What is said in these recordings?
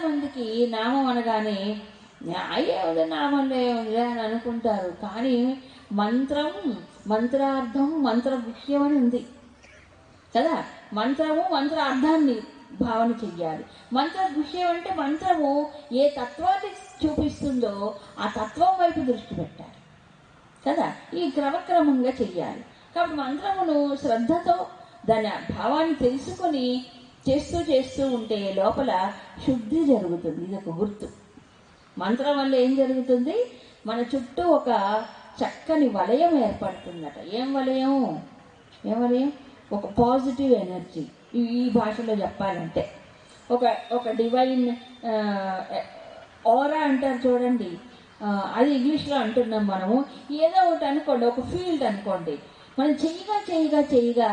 చాలామందికి నామం అనగానే అయ్యేది నామంలో ఏముందిలే అని అనుకుంటారు. కానీ మంత్రం, మంత్రార్థం, మంత్ర గుహ్యం అని ఉంది కదా. మంత్రము మంత్ర అర్థాన్ని భావన చెయ్యాలి. మంత్ర గుహ్యం అంటే మంత్రము ఏ తత్వాన్ని చూపిస్తుందో ఆ తత్వం వైపు దృష్టి పెట్టాలి కదా. ఈ క్రమక్రమంగా చెయ్యాలి. కాబట్టి మంత్రమును శ్రద్ధతో దాని భావాన్ని తెలుసుకొని చేస్తూ ఉంటే లోపల శుద్ధి జరుగుతుంది. ఇది ఒక గుర్తు. మంత్రం వల్ల ఏం జరుగుతుంది? మన చుట్టూ ఒక చక్కని వలయం ఏర్పడుతుందట. ఏం వలయం? ఒక పాజిటివ్ ఎనర్జీ. ఈ భాషలో చెప్పాలంటే ఒక డివైన్ ఆరా అంటారు చూడండి, అది ఇంగ్లీష్లో అంటున్నాం మనము. ఏదో ఒకటి అనుకోండి, ఒక ఫీల్డ్ అనుకోండి. మనం చెయ్యగా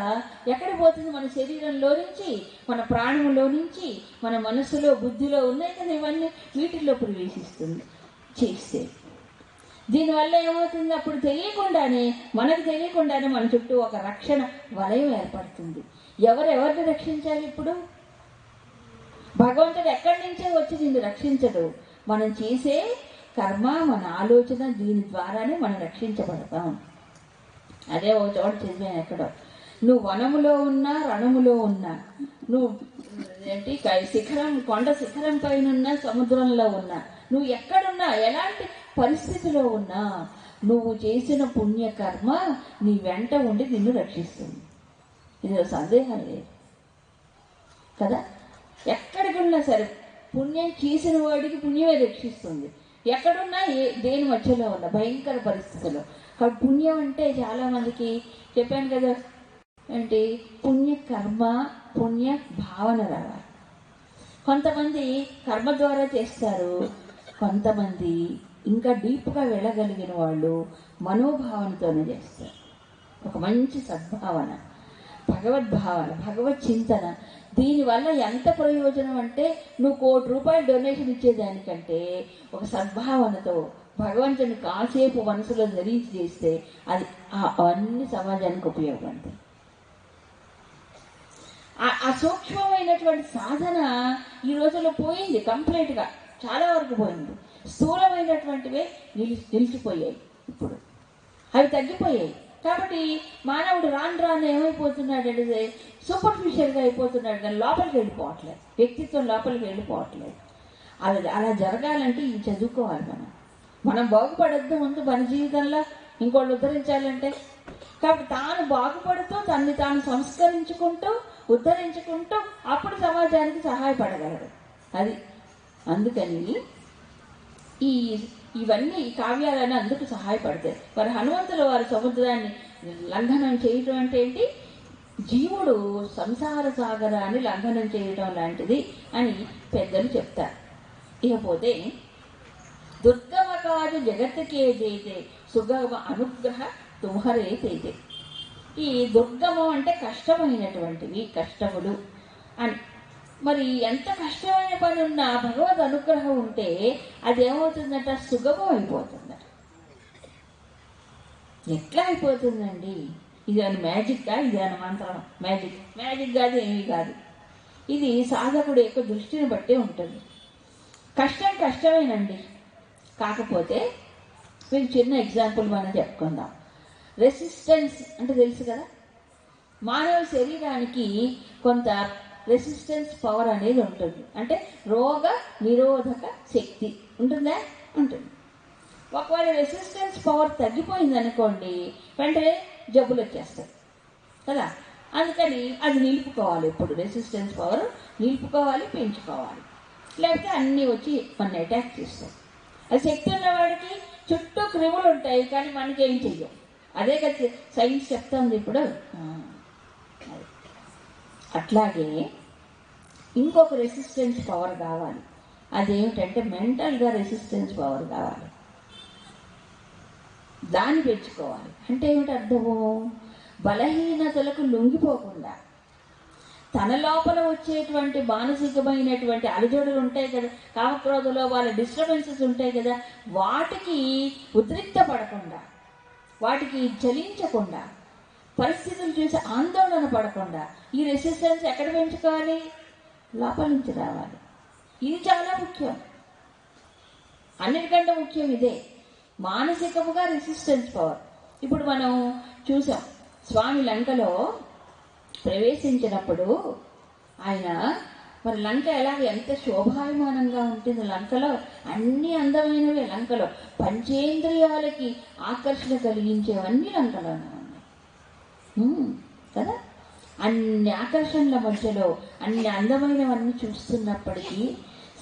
ఎక్కడ పోతుంది? మన శరీరంలో నుంచి, మన ప్రాణంలో నుంచి, మన మనసులో, బుద్ధిలో ఉన్నాయి కదా ఇవన్నీ, వీటిల్లో ప్రవేశిస్తుంది చేస్తే. దీనివల్ల ఏమవుతుంది? అప్పుడు మనకు తెలియకుండానే మన చుట్టూ ఒక రక్షణ వలయం ఏర్పడుతుంది. ఎవరిని రక్షించాలి ఇప్పుడు? భగవంతుడు ఎక్కడి నుంచే వచ్చి నిన్ను రక్షించడు. మనం చేసే కర్మ, మన ఆలోచన, దీని ద్వారానే మనం రక్షించబడతాం. అదే ఒక చోట చదివాను ఎక్కడో, నువ్వు వనములో ఉన్నా, రణములో ఉన్నా, నువ్వు కొండ శిఖరం పైన ఉన్నా, సముద్రంలో ఉన్నా, నువ్వు ఎక్కడున్నా, ఎలాంటి పరిస్థితిలో ఉన్నా, నువ్వు చేసిన పుణ్యకర్మ నీ వెంట ఉండి నిన్ను రక్షిస్తుంది. ఇది సందేహం లేదు కదా. ఎక్కడికి ఉన్నా సరే పుణ్యం చేసిన వాడికి పుణ్యమే రక్షిస్తుంది. ఎక్కడున్నా దేని మధ్యలో ఉన్నా, భయంకర పరిస్థితుల్లో. కాబట్టి పుణ్యం అంటే చాలా మందికి చెప్పాను కదా, ఏంటి పుణ్య కర్మ, పుణ్య భావన రావాలి. కొంతమంది కర్మ ద్వారా చేస్తారు, కొంతమంది ఇంకా డీప్గా వెళ్ళగలిగిన వాళ్ళు మనోభావనతోనే చేస్తారు. ఒక మంచి సద్భావన, భగవద్భావన, భగవత్ చింతన. దీనివల్ల ఎంత ప్రయోజనం అంటే, నువ్వు ₹1,00,00,000 డొనేషన్ ఇచ్చేదానికంటే ఒక సద్భావనతో భగవంతుని కాసేపు మనసులో ధరించి చేస్తే అది అన్ని సమాజానికి ఉపయోగపడుతుంది. ఆ సూక్ష్మమైనటువంటి సాధన ఈ రోజుల్లో పోయింది కంప్లీట్గా, చాలా వరకు పోయింది. స్థూలమైనటువంటివే నిలిచిపోయాయి, ఇప్పుడు అవి తగ్గిపోయాయి. కాబట్టి మానవుడు రాను ఏమైపోతున్నాడంటే సూపర్ఫిషియల్గా అయిపోతున్నాడు, కానీ లోపలికి వెళ్ళిపోవట్లేదు, వ్యక్తిత్వం లోపలికి వెళ్ళిపోవట్లేదు. అలా జరగాలంటే ఇది చదువుకోవాలి. మనం బాగుపడద్దు ముందు మన జీవితంలో, ఇంకోళ్ళు ఉద్ధరించాలంటే. కాబట్టి తాను బాగుపడుతూ తన్ని తాను సంస్కరించుకుంటూ ఉద్ధరించుకుంటూ అప్పుడు సమాజానికి సహాయపడగలడు. అది అందుకని ఇవన్నీ కావ్యాలని అందుకు సహాయపడతాయి. మరి హనుమంతుల వారి సముద్రాన్ని లంఘనం చేయటం అంటే ఏంటి? జీవుడు సంసార సాగరాన్ని లంఘనం చేయటం లాంటిది అని పెద్దలు చెప్తారు. ఇకపోతే దుర్గమ కాదు జగత్తుకే జైతే సుగమ అనుగ్రహ తుమహరే తేతే. ఈ దుర్గమం అంటే కష్టమైనటువంటివి, కష్టములు అని. మరి ఎంత కష్టమైన పని ఉన్నా భగవద్ అనుగ్రహం ఉంటే అదేమవుతుందట? సుగమం అయిపోతుందట. ఎట్లా అయిపోతుందండి? ఇది అని మ్యాజిక్గా, ఇది అని మంత్రం. మ్యాజిక్ కాదు, ఏమీ కాదు. ఇది సాధకుడు యొక్క దృష్టిని బట్టే ఉంటుంది. కష్టమేనండి. కాకపోతే మీకు చిన్న ఎగ్జాంపుల్ మనం చెప్పుకుందాం. రెసిస్టెన్స్ అంటే తెలుసు కదా, మానవ శరీరానికి కొంత రెసిస్టెన్స్ పవర్ అనేది ఉంటుంది. అంటే రోగ నిరోధక శక్తి ఉంటుందా? ఉంటుంది. ఒకవేళ రెసిస్టెన్స్ పవర్ తగ్గిపోయింది అనుకోండి, వెంటనే జబ్బులు వచ్చేస్తాయి కదా. అందుకని అది నిలుపుకోవాలి. ఇప్పుడు రెసిస్టెన్స్ పవర్ నిలుపుకోవాలి, పెంచుకోవాలి. లేకపోతే అన్నీ వచ్చి మన అటాక్ చేస్తాయి. అది శక్తి ఉన్నవాడికి చుట్టూ క్రిములు ఉంటాయి, కానీ మనకేం చెయ్యం. అదే కదా సైన్స్ చెప్తుంది ఇప్పుడు. అట్లాగే ఇంకొక రెసిస్టెన్స్ పవర్ కావాలి. అదేమిటంటే మెంటల్గా రెసిస్టెన్స్ పవర్ కావాలి. దాన్ని పెంచుకోవాలి. అంటే ఏమిటి అర్థము? బలహీనతలకు లొంగిపోకుండా తన లోపల వచ్చేటువంటి మానసికమైనటువంటి అలజడులు ఉంటాయి కదా, కామక్రోధలో వాళ్ళ డిస్టర్బెన్సెస్ ఉంటాయి కదా, వాటికి ఉద్రిక్త పడకుండా, వాటికి చలించకుండా, పరిస్థితులు చూసి ఆందోళన పడకుండా ఈ రెసిస్టెన్స్ ఎక్కడ పెంచుకోవాలి? లోపల నుంచి రావాలి. ఇది చాలా ముఖ్యం. అన్నిటికంటే ముఖ్యం ఇదే, మానసికముగా రెసిస్టెన్స్ పవర్. ఇప్పుడు మనం చూసాం, స్వామి లంకలో ప్రవేశించినప్పుడు ఆయన మరి లంక ఎలాగ ఎంత శోభాయమానంగా ఉంటుంది. లంకలో అన్ని అందమైనవే, లంకలో పంచేంద్రియాలకి ఆకర్షణ కలిగించేవన్నీ లంకలోనే ఉన్నాయి కదా. అన్ని ఆకర్షణల మధ్యలో అన్ని అందమైనవన్నీ చూస్తున్నప్పటికీ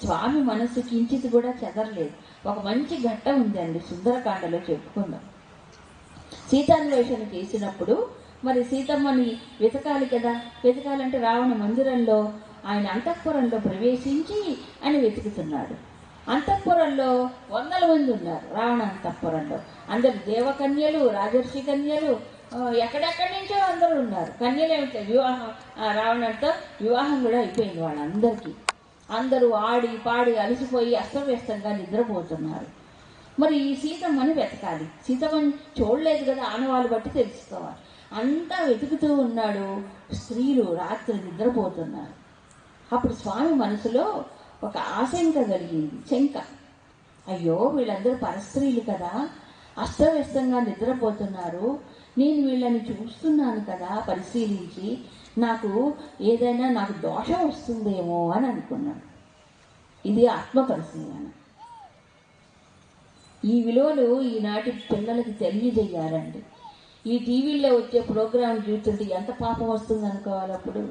స్వామి మనసు కించిత్ కూడా చెదరలేదు. ఒక మంచి ఘట్టం ఉందండి, సుందరకాండలో చెప్పుకుందాం. సీతాన్వేషణ చేసినప్పుడు మరి సీతమ్మని వెతకాలి కదా. వెతకాలంటే రావణ మందిరంలో ఆయన అంతఃపురంలో ప్రవేశించి ఆయన వెతుకుతున్నాడు. అంతఃపురంలో 100 మంది ఉన్నారు రావణ అంతఃపురంలో. అందరు దేవకన్యలు, రాజర్షి కన్యలు, ఎక్కడెక్కడి నుంచో అందరూ ఉన్నారు. కన్యలు ఏమిటో వివాహం, రావణతో వివాహం కూడా అయిపోయింది వాళ్ళందరికీ. అందరూ ఆడి పాడి అలసిపోయి అస్తవ్యస్తంగా నిద్రపోతున్నారు. మరి ఈ సీతమ్మని వెతకాలి. సీతమ్మని చూడలేదు కదా, ఆనవాళ్ళు బట్టి తెలుసుకోవాలి. అంతా వెతుకుతూ ఉన్నాడు. స్త్రీలు రాత్రి నిద్రపోతున్నారు. అప్పుడు స్వామి మనసులో ఒక ఆశంక కలిగింది, శంక. అయ్యో, వీళ్ళందరూ పరస్త్రీలు కదా, అస్తవ్యస్తంగా నిద్రపోతున్నారు. నేను వీళ్ళని చూస్తున్నాను కదా పరిశీలించి, నాకు ఏదైనా నాకు దోషం వస్తుందేమో అని అనుకున్నాను. ఇది ఆత్మ పరిశీలన. ఈ విలువలు ఈనాటి పిల్లలకి తెలియజేయాలండి. ఈ టీవీల్లో వచ్చే ప్రోగ్రాం చూస్తుంటే ఎంత పాపం వస్తుంది అనుకోవాలి. అప్పుడు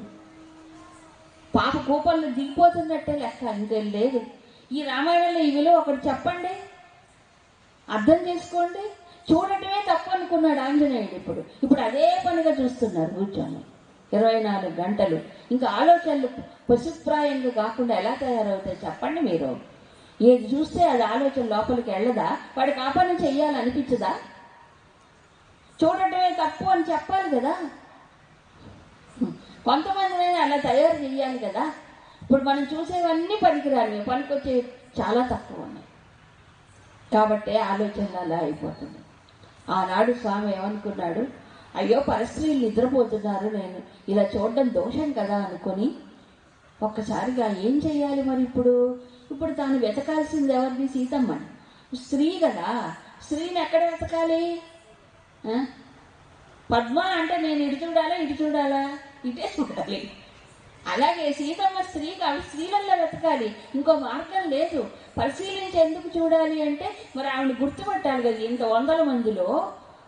పాప కూపంలో దిగిపోతున్నట్టే లెక్క, ఇంకేం లేదు. ఈ రామాయణంలో ఈ విలువ ఒకటి చెప్పండి, అర్థం చేసుకోండి. చూడటమే తప్పు అనుకున్నాడు ఆంజనేయుడు. ఇప్పుడు అదే పనిగా చూస్తున్నారు కూర్చొని 24 గంటలు. ఇంకా ఆలోచనలు పశుప్రాయంగా కాకుండా ఎలా తయారవుతాయి చెప్పండి మీరు. ఏది చూస్తే అది ఆలోచన లోపలికి వెళ్ళదా? వాడికి ఆ పని చెయ్యాలనిపించదా? చూడటమే తప్పు అని చెప్పాలి కదా. కొంతమందినైనా అలా తయారు చేయాలి కదా. ఇప్పుడు మనం చూసేవన్నీ పనికిరాలి, పనికొచ్చే చాలా తక్కువ ఉన్నాయి. కాబట్టి ఆలోచనలు అలా అయిపోతుంది. ఆనాడు స్వామి ఏమనుకున్నాడు, అయ్యో పరస్త్రీలు నిద్రపోతున్నారు, నేను ఇలా చూడడం దోషం కదా అనుకొని ఒక్కసారిగా ఏం చెయ్యాలి మరి. ఇప్పుడు తాను వెతకాల్సింది ఎవరిని? సీతమ్మని. స్త్రీ కదా, స్త్రీని ఎక్కడ వెతకాలి? పద్మ అంటే నేను ఇటు చూడాలా? ఇటే చూడాలి. అలాగే సీతమ్మ స్త్రీ కాబట్టి స్త్రీలలో వెతకాలి, ఇంకో మార్గం లేదు. పరిశీలించి ఎందుకు చూడాలి అంటే మరి ఆవిడ గుర్తుపట్టాలి కదా. ఇంత 100 మందిలో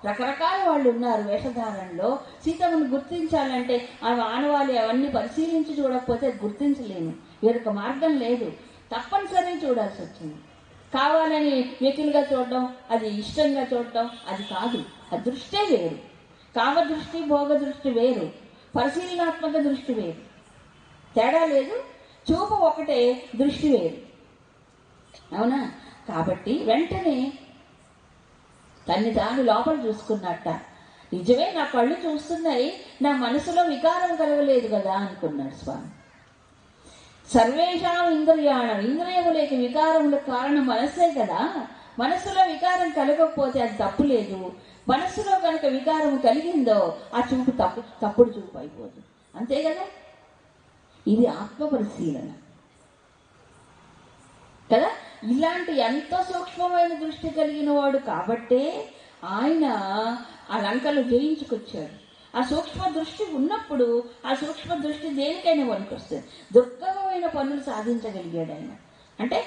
రకరకాల వాళ్ళు ఉన్నారు వేషధారణలో. సీతమ్మను గుర్తించాలంటే ఆమె ఆనవాళ్ళు అవన్నీ పరిశీలించి చూడకపోతే గుర్తించలేము, వేరొక మార్గం లేదు. తప్పనిసరి చూడాల్సి వచ్చింది. కావాలని వెకిలుగా చూడడం, అది ఇష్టంగా చూడటం, అది కాదు. ఆ దృష్టే వేరు. కామదృష్టి, భోగ దృష్టి వేరు, పరిశీలనాత్మక దృష్టి వేరు. తేడా లేదు. చూపు ఒకటే, దృష్టి వేరు. అవునా? కాబట్టి వెంటనే తన్ని తాను లోపల చూసుకున్నట్ట. నిజమే, నా కళ్ళు చూస్తున్నాయి, నా మనసులో వికారం కలగలేదు కదా అనుకున్నాడు స్వామి. సర్వేషాం ఇంద్రియాణం, ఇంద్రియములేక వికారములకు కారణం మనస్సే కదా. మనస్సులో వికారం కలగకపోతే అది తప్పు లేదు. మనస్సులో కనుక వికారం కలిగిందో ఆ చూపు తప్పుడు చూపు అయిపోతుంది. అంతే కదా. ఇది ఆత్మ పరిశీలన కదా. ఇలాంటి ఎంతో సూక్ష్మమైన దృష్టి కలిగిన వాడు కాబట్టే ఆయన ఆ లంకలు జయించుకొచ్చాడు. ఆ సూక్ష్మ దృష్టి ఉన్నప్పుడు ఆ సూక్ష్మ దృష్టి దేనికైనా పనికొస్తుంది. దుర్గమమైన పనులు సాధించగలిగాడు ఆయన. అంటే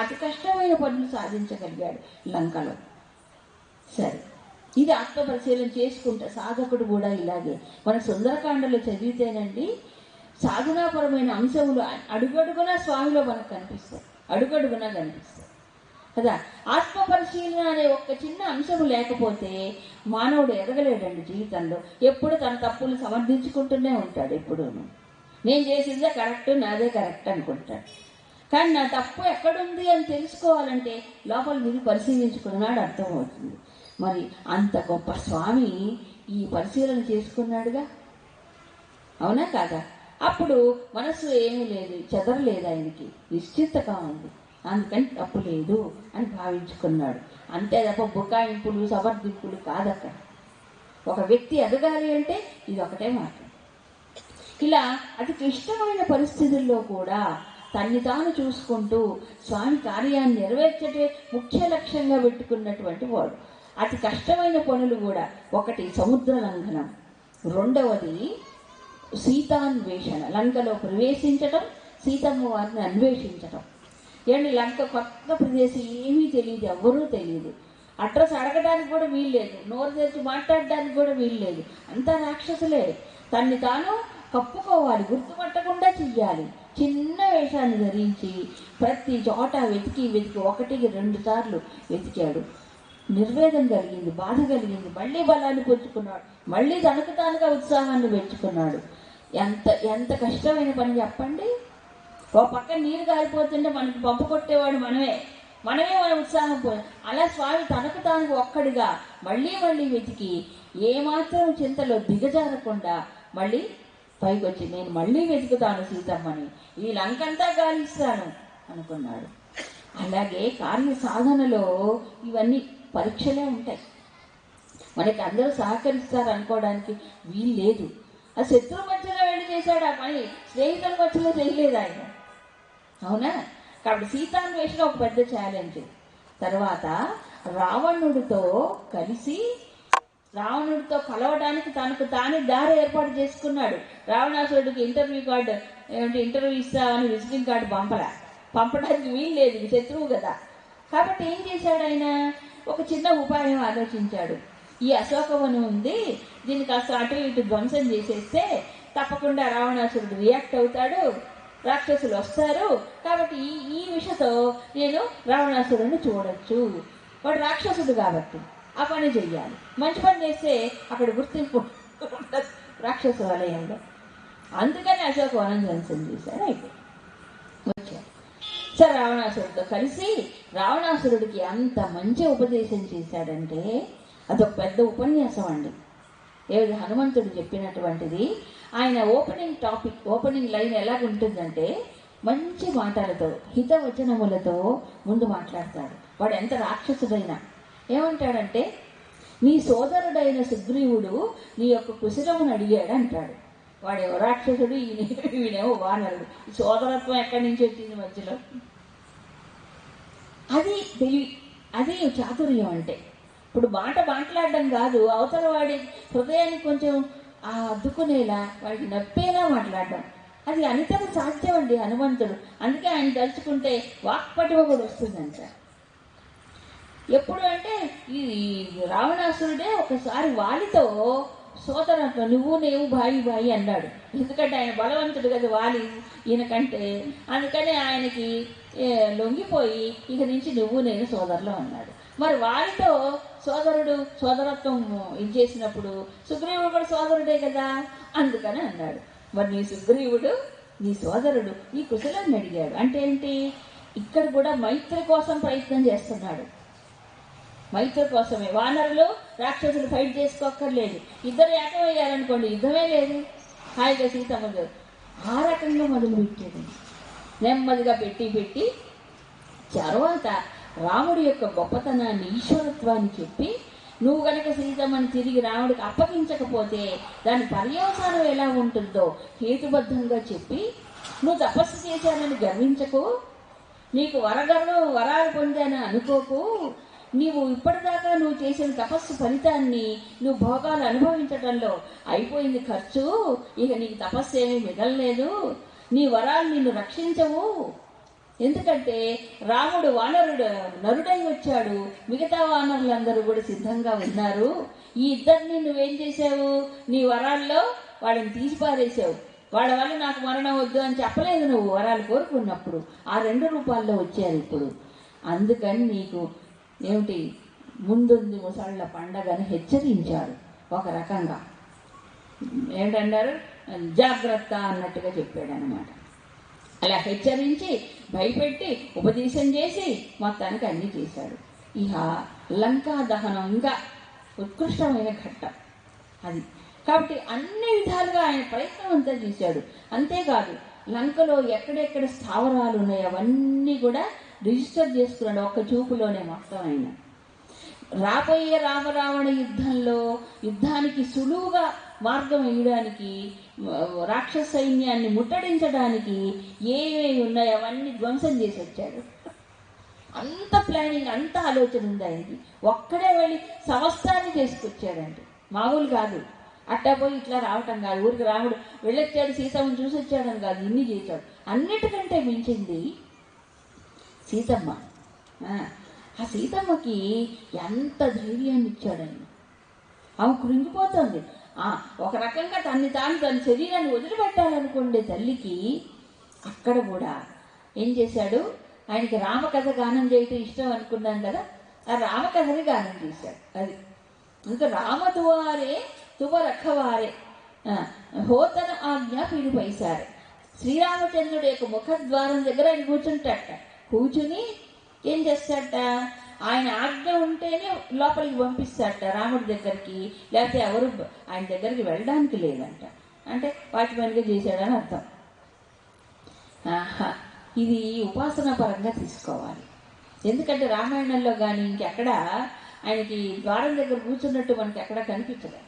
అతి కష్టమైన పనులు సాధించగలిగాడు లంకలో. సరే, ఇది ఆత్మ పరిశీలన చేసుకుంటే సాధకుడు కూడా ఇలాగే. మన సుందరకాండలో చదివితేనండి సాధనాపరమైన అంశములు అడుగడుగునా స్వామిలో మనకు కనిపిస్తాయి, అడుగడుగునా కనిపిస్తాయి కదా. ఆత్మ పరిశీలన అనే ఒక్క చిన్న అంశము లేకపోతే మానవుడు ఎదగలేడండి జీవితంలో. ఎప్పుడు తన తప్పులు సమర్థించుకుంటూనే ఉంటాడు. ఎప్పుడు నేను చేసిందే కరెక్ట్, నాదే కరెక్ట్ అనుకుంటాడు. కానీ నా తప్పు ఎక్కడుంది అని తెలుసుకోవాలంటే లోపల దిగి పరిశీలించుకున్నాడు, అర్థమవుతుంది. మరి అంత గొప్ప స్వామి ఈ పరిశీలన చేసుకున్నాడుగా, అవునా కాదా? అప్పుడు మనసు ఏమీ లేదు, చెదరలేదు, ఆయనకి నిశ్చితగా ఉంది. అందుకని తప్పు లేదు అని భావించుకున్నాడు. అంతే తప్ప బుకాయింపులు, సమర్థింపులు కాదక్కడ. ఒక వ్యక్తి ఎదగాలి అంటే ఇది ఒకటే మాట. ఇలా అతి క్లిష్టమైన పరిస్థితుల్లో కూడా తన్ని తాను చూసుకుంటూ స్వామి కార్యాన్ని నెరవేర్చటే ముఖ్య లక్ష్యంగా పెట్టుకున్నటువంటి వాడు. అతి కష్టమైన పనులు కూడా, ఒకటి సముద్ర లంఘనం, రెండవది సీతాన్వేషణ, లంకలో ప్రవేశించటం, సీతమ్మ వారిని అన్వేషించటం. ఏంటి, లంక కొత్త ప్రదేశం, ఏమీ తెలియదు, ఎవ్వరూ తెలియదు, అడ్రస్ అడగడానికి కూడా వీల్లేదు, నోరు తెరిచి మాట్లాడడానికి కూడా వీల్లేదు, అంతా రాక్షసులే. తన్ని తాను కప్పుకోవాలి, గుర్తుపట్టకుండా చెయ్యాలి. చిన్న వేషాన్ని ధరించి ప్రతి చోట వెతికి వెతికి 1-2 సార్లు వెతికాడు. నిర్వేదం కలిగింది, బాధ కలిగింది, మళ్ళీ బలాన్ని పుచ్చుకున్నాడు, మళ్ళీ తనకు తానుగా ఉత్సాహాన్ని పెంచుకున్నాడు. ఎంత ఎంత కష్టమైన పని చెప్పండి. ఓ పక్క నీరు కారిపోతుంటే మనకి పంపు కొట్టేవాడు మనమే మన ఉత్సాహం పోయి, అలా స్వామి తనకు తాను ఒక్కడిగా మళ్ళీ మళ్ళీ వెతికి ఏమాత్రం చింతలో దిగజారకుండా మళ్ళీ పైకి వచ్చి, నేను మళ్ళీ వెతుకుతాను సీతమ్మని, ఈ లంకంతా గాలిస్తాను అనుకున్నాడు. అలాగే కార్య సాధనలో ఇవన్నీ పరీక్షలే ఉంటాయి. మనకి అందరూ సహకరిస్తారు అనుకోవడానికి వీలు లేదు. ఆ శత్రువు మధ్యలో వెళ్ళి చేశాడు ఆ పని, స్నేహితుల మధ్యలో చేయలేదు ఆయన, అవునా? కాబట్టి సీతాన్వేషణ ఒక పెద్ద ఛాలెంజ్. తర్వాత రావణుడితో కలవడానికి తనకు తానే దారి ఏర్పాటు చేసుకున్నాడు. రావణాసురుడికి ఇంటర్వ్యూ కార్డు ఇంటర్వ్యూ ఇస్తామని విజిటింగ్ కార్డు పంపడానికి వీలు లేదు, శత్రువు కదా. కాబట్టి ఏం చేశాడు ఆయన, ఒక చిన్న ఉపాయం ఆలోచించాడు. ఈ అశోకవనం ఉంది, దీన్ని కాస్త అటు ఇటు ధ్వంసం చేసేస్తే తప్పకుండా రావణాసురుడు రియాక్ట్ అవుతాడు, రాక్షసులు వస్తారు. కాబట్టి ఈ విషతో నేను రావణాసురుడిని చూడొచ్చు, వాడు రాక్షసుడు కాబట్టి ఆ పని చెయ్యాలి. మంచి పని చేస్తే అక్కడ గుర్తింపు రాక్షస వలయంలో. అందుకని అశోకవనం ధ్వంసం చేశాడు. వచ్చాడు సార్ రావణాసురుడితో కలిసి, రావణాసురుడికి అంత మంచి ఉపదేశం చేశాడంటే అదొక పెద్ద ఉపన్యాసం అండి. ఏది హనుమంతుడు చెప్పినటువంటిది. ఆయన ఓపెనింగ్ లైన్ ఎలాగుంటుందంటే, మంచి మాటలతో, హితవచనములతో ముందు మాట్లాడతాడు. వాడు ఎంత రాక్షసుడైనా ఏమంటాడంటే, నీ సోదరుడైన సుగ్రీవుడు నీ యొక్క కుశలమును అడిగాడు అంటాడు. వాడేమో రాక్షసుడు, ఈయనేమో వానరుడు. ఈ సోదరత్వం ఎక్కడి నుంచి వచ్చింది మధ్యలో? అది తెలివి, అది చాతుర్యం అంటే. ఇప్పుడు మాట్లాడడం కాదు, అవతల వాడి హృదయాన్ని కొంచెం అద్దుకునేలా, వాడికి నప్పేలా మాట్లాడడం, అది అనితర సాధ్యం అండి హనుమంతుడు. అందుకే ఆయన తలుచుకుంటే వాక్పటిమ కూడా వస్తుందంట. ఎప్పుడు అంటే ఈ రావణాసురుడే ఒకసారి వాలితో సోదరత్వం, నువ్వు నేను బాయి అన్నాడు. ఎందుకంటే ఆయన బలవంతుడు కదా వాలి ఈయనకంటే. అందుకని ఆయనకి లొంగిపోయి ఇక నుంచి నువ్వు నేను సోదరులు అన్నాడు. మరి వారితో సోదరత్వం ఇది చేసినప్పుడు సుగ్రీవుడు కూడా సోదరుడే కదా, అందుకని అన్నాడు. మరి నీ సుగ్రీవుడు నీ సోదరుడు నీ కుశలాన్ని అడిగాడు అంటే ఏంటి? ఇక్కడ కూడా మైత్రి కోసం ప్రయత్నం చేస్తున్నాడు. మైత్రి కోసమే. వానరులు రాక్షసులు ఫైట్ చేసుకోక్కర్లేదు, ఇద్దరు ఏకమయ్యారనుకోండి యుద్ధమే లేదు, హాయిగా సీతమ్మ గారు. ఆ రకంగా మొదలుపెట్టాడు. నెమ్మదిగా పెట్టి తర్వాత రాముడి యొక్క గొప్పతనాన్ని, ఈశ్వరత్వాన్ని చెప్పి, నువ్వు గనక సీతమ్మని తిరిగి రాముడికి అప్పగించకపోతే దాని పర్యవసానం ఎలా ఉంటుందో హేతుబద్ధంగా చెప్పి, నువ్వు తపస్సు చేశానని గర్వించకు, నీకు వరాలు పొందానని అనుకోకు, నీవు ఇప్పటిదాకా నువ్వు చేసిన తపస్సు ఫలితాన్ని నువ్వు భోగాలు అనుభవించడంలో అయిపోయింది ఖర్చు, ఇక నీకు తపస్సు ఏమీ మిగలలేదు, నీ వరాలు నిన్ను రక్షించవు. ఎందుకంటే రాముడు నరుడై వచ్చాడు, మిగతా వానరులందరూ కూడా సిద్ధంగా ఉన్నారు. ఈ ఇద్దరిని నువ్వేం చేసావు? నీ వరాల్లో వాళ్ళని తీసిపారేసావు. వాళ్ళ వల్ల నాకు మరణం వద్దు అని చెప్పలేదు నువ్వు వరాలు కోరుకున్నప్పుడు. ఆ 2 రూపాల్లో వచ్చారు ఇప్పుడు. అందుకని నీకు ఏమిటి ముందుంది ముసళ్ళ పండగని హెచ్చరించాడు. ఒక రకంగా ఏంటంటారు, జాగ్రత్త అన్నట్టుగా చెప్పాడు అనమాట. అలా హెచ్చరించి భయపెట్టి ఉపదేశం చేసి మొత్తానికి అన్నీ చేశాడు. ఇక లంకా దహనం ఇంకా ఉత్కృష్టమైన ఘట్టం అది. కాబట్టి అన్ని విధాలుగా ఆయన ప్రయత్నం అంతా చేశాడు. అంతేకాదు లంకలో ఎక్కడెక్కడ స్థావరాలు ఉన్నాయో అవన్నీ కూడా రిజిస్టర్ చేసుకున్నాడు ఒక్క చూపులోనే మొత్తం. ఆయన రాబోయే రామరావణ యుద్ధానికి సులువుగా మార్గం వేయడానికి రాక్షస సైన్యాన్ని ముట్టడించడానికి ఏమేమి ఉన్నాయో అవన్నీ ధ్వంసం చేసి వచ్చాడు. అంత ప్లానింగ్, అంత ఆలోచన ఉంది ఆయనకి. ఒక్కడే వెళ్ళి సమస్తాన్ని చేసుకొచ్చాడండి, మామూలు కాదు. అట్టా పోయి ఇట్లా రావటం కాదు, ఊరికి రాముడు వెళ్ళొచ్చాడు సీతమ్మని చూసి వచ్చాడని కాదు, ఇన్ని చేశాడు. అన్నిటికంటే మించింది సీతమ్మ. ఆ సీతమ్మకి ఎంత ధైర్యాన్ని ఇచ్చాడని. ఆమె కృంగిపోతుంది. ఒక రకంగా తన శరీరాన్ని వదిలిపెట్టాలనుకుండే తల్లికి అక్కడ కూడా ఏం చేశాడు, ఆయనకి రామకథ గానం చేయటం ఇష్టం అనుకున్నాం కదా, ఆ రామకథని గానం చేశాడు. అది ఇంకా రామదువారే తుమ రఖవారే హోతన ఆజ్ఞ పీడి పైసారే. శ్రీరామచంద్రుడి యొక్క ముఖద్వారం దగ్గర ఆయన కూర్చుంటాట. కూర్చుని ఏం చేస్తాడట, ఆయన ఆజ్ఞ ఉంటేనే లోపలికి పంపిస్తాడట రాముడి దగ్గరికి, లేకపోతే ఎవరు ఆయన దగ్గరికి వెళ్ళడానికి లేదంట. అంటే వాచ్మెన్గా చేశాడని అర్థం. ఇది ఉపాసన పరంగా తీసుకోవాలి. ఎందుకంటే రామాయణంలో కానీ ఇంకెక్కడ ఆయనకి ద్వారం దగ్గర కూర్చున్నట్టు మనకి ఎక్కడ కనిపించదు.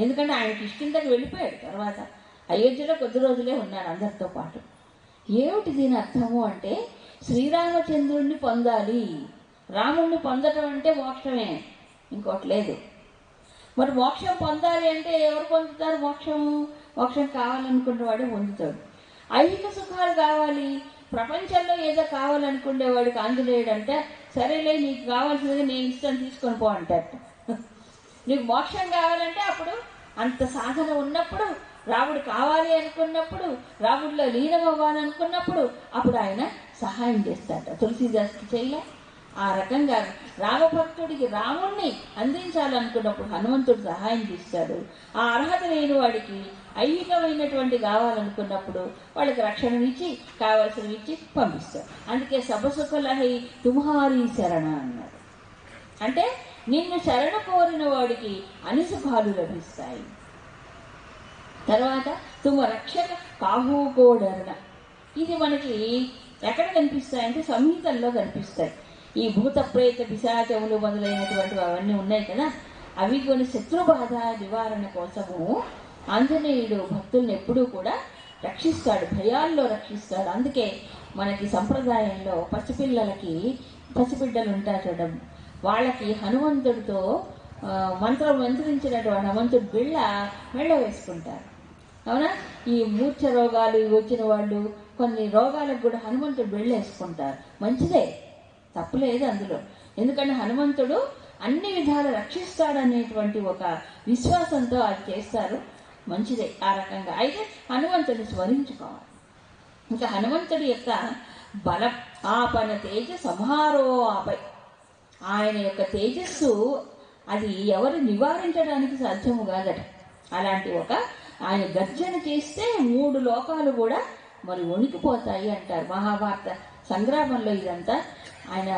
ఎందుకంటే ఆయనకి ఇష్టింతకు వెళ్ళిపోయాడు. తర్వాత అయోధ్యలో కొద్ది రోజులే ఉన్నాడు అందరితో పాటు. ఏమిటి దీని అర్థము అంటే, శ్రీరామచంద్రుణ్ణి పొందాలి, రాముణ్ణి పొందటం అంటే మోక్షమే, ఇంకోటి లేదు. మరి మోక్షం పొందాలి అంటే ఎవరు పొందుతారు మోక్షం? మోక్షం కావాలనుకునేవాడు పొందుతాడు. ఐహిక సుఖాలు కావాలి, ప్రపంచంలో ఏదో కావాలనుకునేవాడికి ఆంజనేయుడు అంటే, సరేలే నీకు కావాల్సినది నేను ఇస్తాను తీసుకొని పో అంటారు. నీకు మోక్షం కావాలంటే అప్పుడు అంత సాధన ఉన్నప్పుడు, రాముడు కావాలి అనుకున్నప్పుడు, రాముడిలో లీనం అవ్వాలనుకున్నప్పుడు అప్పుడు ఆయన సహాయం చేస్తాడట. తులసీదాస్కి చేయలే ఆ రకంగా రామభక్తుడికి రాముణ్ణి అందించాలనుకున్నప్పుడు హనుమంతుడు సహాయం చేస్తాడు. ఆ అర్హత లేని వాడికి ఐహికమైనటువంటి కావాలనుకున్నప్పుడు వాళ్ళకి రక్షణనిచ్చి కావాల్సినవి ఇచ్చి పంపిస్తాడు. అందుకే సబసుఖలహై తుమ్హారీ శరణ అన్నాడు. అంటే నిన్ను శరణ కోరిన వాడికి అన్ని సుఖాలు లభిస్తాయి. తర్వాత తుమ రక్షక కాహూకోడరణ, ఇది మనకి ఎక్కడ కనిపిస్తాయంటే సంహితల్లో కనిపిస్తాయి. ఈ భూత ప్రేత పిశాచములు మొదలైనటువంటి అవన్నీ ఉన్నాయి కదా, అవి కొన్ని శత్రుబాధ నివారణ కోసము ఆంజనేయుడు భక్తుల్ని ఎప్పుడూ కూడా రక్షిస్తాడు, భయాల్లో రక్షిస్తాడు. అందుకే మనకి సంప్రదాయంలో పసిబిడ్డలు ఉంటారు చూడడం, వాళ్ళకి హనుమంతుడితో మంత్రించినటువంటి హనుమంతుడి మెళ్ళ వేసుకుంటారు. అవునా? ఈ మూర్ఛ రోగాలు వచ్చిన వాళ్ళు కొన్ని రోగాలకు కూడా హనుమంతుడు వేసుకుంటారు. మంచిదే, తప్పులేదు అందులో. ఎందుకంటే హనుమంతుడు అన్ని విధాలు రక్షిస్తాడనేటువంటి ఒక విశ్వాసంతో అది చేస్తారు. మంచిదే ఆ రకంగా. అయితే హనుమంతుడిని స్మరించుకోవాలి. ఇంకా హనుమంతుడి యొక్క బలం, ఆపన తేజ సంహారో ఆపై, ఆయన యొక్క తేజస్సు అది ఎవరు నివారించడానికి సాధ్యము కాదట. అలాంటి ఒక ఆయన గర్జన చేస్తే 3 లోకాలు కూడా మరి వణికిపోతాయి అంటారు. మహాభారత సంగ్రామంలో ఇదంతా ఆయన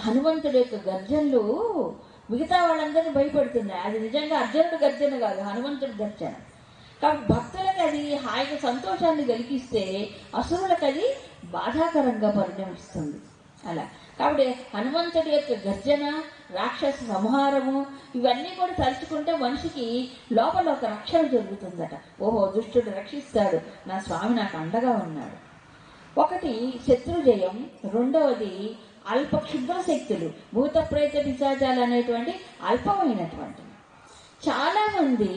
హనుమంతుడి యొక్క గర్జనలు మిగతా వాళ్ళందరినీ భయపడుతున్నాయి. అది నిజంగా అర్జునుడి గర్జన కాదు, హనుమంతుడి గర్జన. కాబట్టి భక్తులకు అది హాయిగా సంతోషాన్ని కలిగిస్తే అసురులకు అది బాధాకరంగా పరిణమిస్తుంది. అలా కాబట్టి హనుమంతుడి యొక్క గర్జన, రాక్షస సంహారము ఇవన్నీ కూడా తలుచుకుంటే మనిషికి లోపల ఒక రక్షణ జరుగుతుందట. ఓహో, దుష్టుడు రక్షిస్తాడు, నా స్వామి నాకు అండగా ఉన్నాడు. ఒకటి శత్రుజయం, రెండవది అల్ప క్షుద్ర శక్తులు, భూత ప్రేత పిశాచాలు అనేటువంటి అల్పమైనటువంటివి. చాలామంది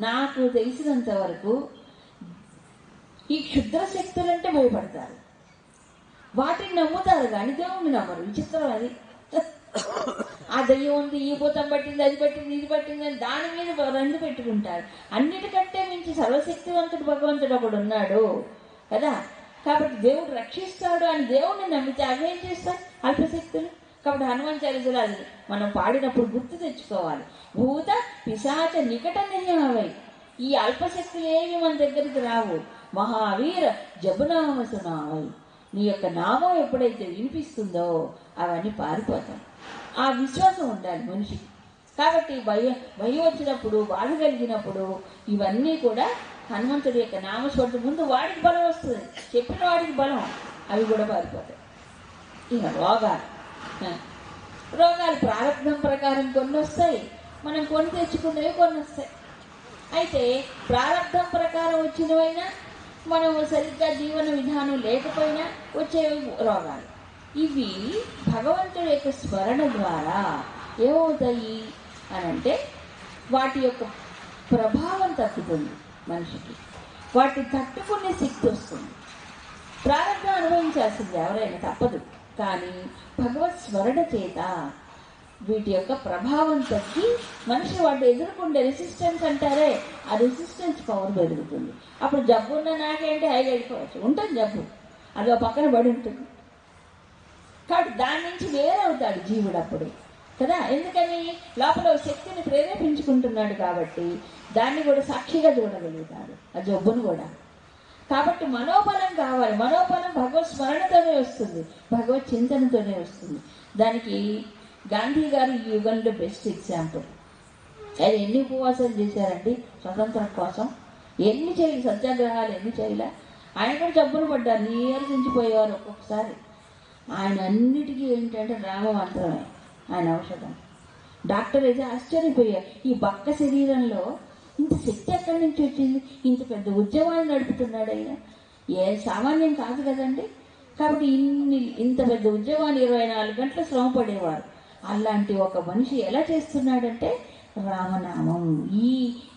నాకు తెలిసినంత వరకు ఈ క్షుద్ర శక్తులంటే భయపడతారు, వాటిని నమ్ముతారు కానీ దేవుణ్ణి నమ్మరు. విచిత్రం అది. ఆ దయ్యం ఉంది, ఈ భూతం పట్టింది, అది పట్టింది, ఇది పట్టింది అని దాని మీద రంగు పెట్టుకుంటారు. అన్నిటికంటే మించి సర్వశక్తివంతుడు భగవంతుడు ఒకడు ఉన్నాడు కదా, కాబట్టి దేవుడు రక్షిస్తాడు అని దేవుణ్ణి నమ్మితే అవేం చేస్తాయి అల్పశక్తులు. కాబట్టి హనుమాన్ చాలీసాలో అది మనం పాడినప్పుడు గుర్తు తెచ్చుకోవాలి. భూత పిశాచ నికట నియమవై, ఈ అల్పశక్తులు ఏవి మన దగ్గరికి రావు. మహావీర జబునామసునావై, నీ యొక్క నామం ఎప్పుడైతే వినిపిస్తుందో అవన్నీ పారిపోతాయి. ఆ విశ్వాసం ఉండాలి మనిషికి. కాబట్టి భయం వచ్చినప్పుడు, బాధ కలిగినప్పుడు ఇవన్నీ కూడా హనుమంతుడి యొక్క నామస్మరణ ముందు వాడికి బలం వస్తుంది, చెప్పిన వాడికి బలం, అవి కూడా పారిపోతాయి. ఇక రోగాలు ప్రారంభం ప్రకారం కొన్ని వస్తాయి, మనం కొని తెచ్చుకునేవి కొన్ని వస్తాయి. అయితే ప్రారంభం ప్రకారం వచ్చినవైనా, మనం సరిగ్గా జీవన విధానం లేకపోయినా వచ్చే రోగాలు ఇవి భగవంతుడి యొక్క స్మరణ ద్వారా ఏమవుతాయి అని అంటే వాటి యొక్క ప్రభావం తగ్గుతుంది మనిషికి, వాటిని తట్టుకునే శక్తి వస్తుంది. ప్రారంభం అనుభవించాల్సింది ఎవరైనా తప్పదు, కానీ భగవత్ స్మరణ చేత వీటి యొక్క ప్రభావం తగ్గి మనిషి వాటి ఎదుర్కొండే రెసిస్టెన్స్ అంటారే, ఆ రెసిస్టెన్స్ పవర్ పెరుగుతుంది. అప్పుడు జబ్బు ఉన్న నాకేంటి హైగా వెళ్ళిపోవచ్చు, ఉంటుంది జబ్బు, అది పక్కన పడి ఉంటుంది. కాబట్టి దాని నుంచి వేరవుతాడు జీవుడు అప్పుడు కదా. ఎందుకని లోపల శక్తిని ప్రేరేపించుకుంటున్నాడు కాబట్టి దాన్ని కూడా సాక్షిగా చూడగలుగుతాడు, ఆ జబ్బును కూడా. కాబట్టి మనోబలం కావాలి. మనోబలం భగవత్ స్మరణతోనే వస్తుంది, భగవత్ చింతనతోనే వస్తుంది. దానికి గాంధీ గారు ఈ యుగంలో బెస్ట్ ఎగ్జాంపుల్. ఆయన ఎన్ని ఉపవాసాలు చేశారండి స్వతంత్రం కోసం, ఎన్ని చేయలేదు, సత్యాగ్రహాలు ఎన్ని చేయలే. ఆయన కూడా జబ్బులు పడ్డారు, నీరసించిపోయేవారు ఒక్కొక్కసారి. ఆయన అన్నిటికీ ఏంటంటే రామమంత్రమే ఆయన ఔషధం. డాక్టర్ అయితే ఆశ్చర్యపోయారు, ఈ బక్క శరీరంలో ఇంత శక్తి ఎక్కడి నుంచి వచ్చింది, ఇంత పెద్ద ఉద్యమాన్ని నడుపుతున్నాడు ఆయన, ఏ సామాన్యం కాదు కదండి. కాబట్టి ఇంత పెద్ద ఉద్యమాన్ని 24 గంటలు శ్రమ పడేవారు. అలాంటి ఒక మనిషి ఎలా చేస్తున్నాడంటే రామనామం. ఈ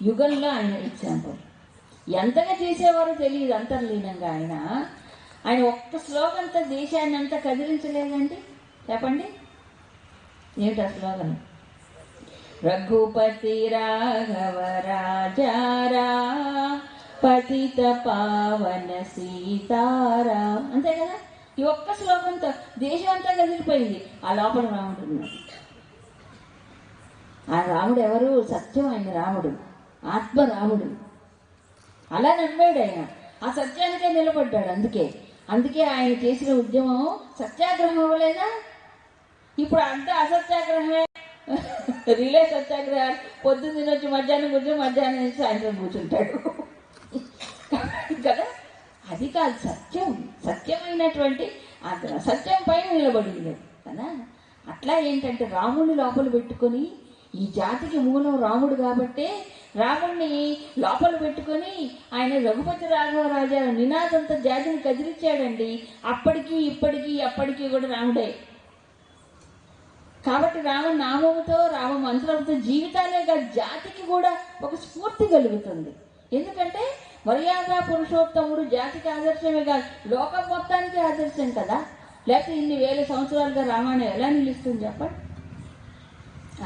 యుగంలో ఆయన ఎగ్జాంపుల్. ఎంతగా చేసేవారో తెలియదు అంతర్లీనంగా ఆయన ఒక్క శ్లోకంతో దేశాన్ని అంతా కదిలించలేదండి. చెప్పండి ఏమిటి ఆ స్లోగన్? రఘుపతి రాఘవ రాజారా పతిత పావన సీతారా, అంతే కదా. ఈ ఒక్క శ్లోకంతో దేశం అంతా కదిలిపోయింది. ఆ లోపల రాముడు ఉన్నాడు. ఆ రాముడు ఎవరు? సత్యం. ఆయన రాముడు, ఆత్మరాముడు. అలా నమ్మాడు ఆయన, ఆ సత్యానికే నిలబడ్డాడు. అందుకే ఆయన చేసిన ఉద్యమం సత్యాగ్రహం అవ్వలేదా? ఇప్పుడు అంతా అసత్యాగ్రహమే, రిలే సత్యాగ్రహాలు. పొద్దున్న తినొచ్చి మధ్యాహ్నం కూర్చొని మధ్యాహ్నం నుంచి సాయంత్రం కూర్చుంటాడు కదా. అది కాదు సత్యం. సత్యమైనటువంటి ఆగ్రహం సత్యం పైన నిలబడింది కదా. అట్లా ఏంటంటే రాముడిని లోపల పెట్టుకొని, ఈ జాతికి మూలం రాముడు కాబట్టే రాముడిని లోపల పెట్టుకొని ఆయన రఘుపతి రాఘవ రాజా నినాదంతో జాతిని కదిలించాడండి. అప్పటికి ఇప్పటికీ అప్పటికీ కూడా రాముడే. కాబట్టి రామనామముతో రామ మంత్రంతో జీవితాలే కాదు జాతికి కూడా ఒక స్ఫూర్తి కలుగుతుంది. ఎందుకంటే మర్యాద పురుషోత్తముడు జాతికి ఆదర్శమే కాదు, లోకం మొత్తానికి ఆదర్శం కదా. లేకపోతే ఇన్ని వేల సంవత్సరాలుగా రామాయణం ఎలా నిలుస్తుంది చెప్పండి.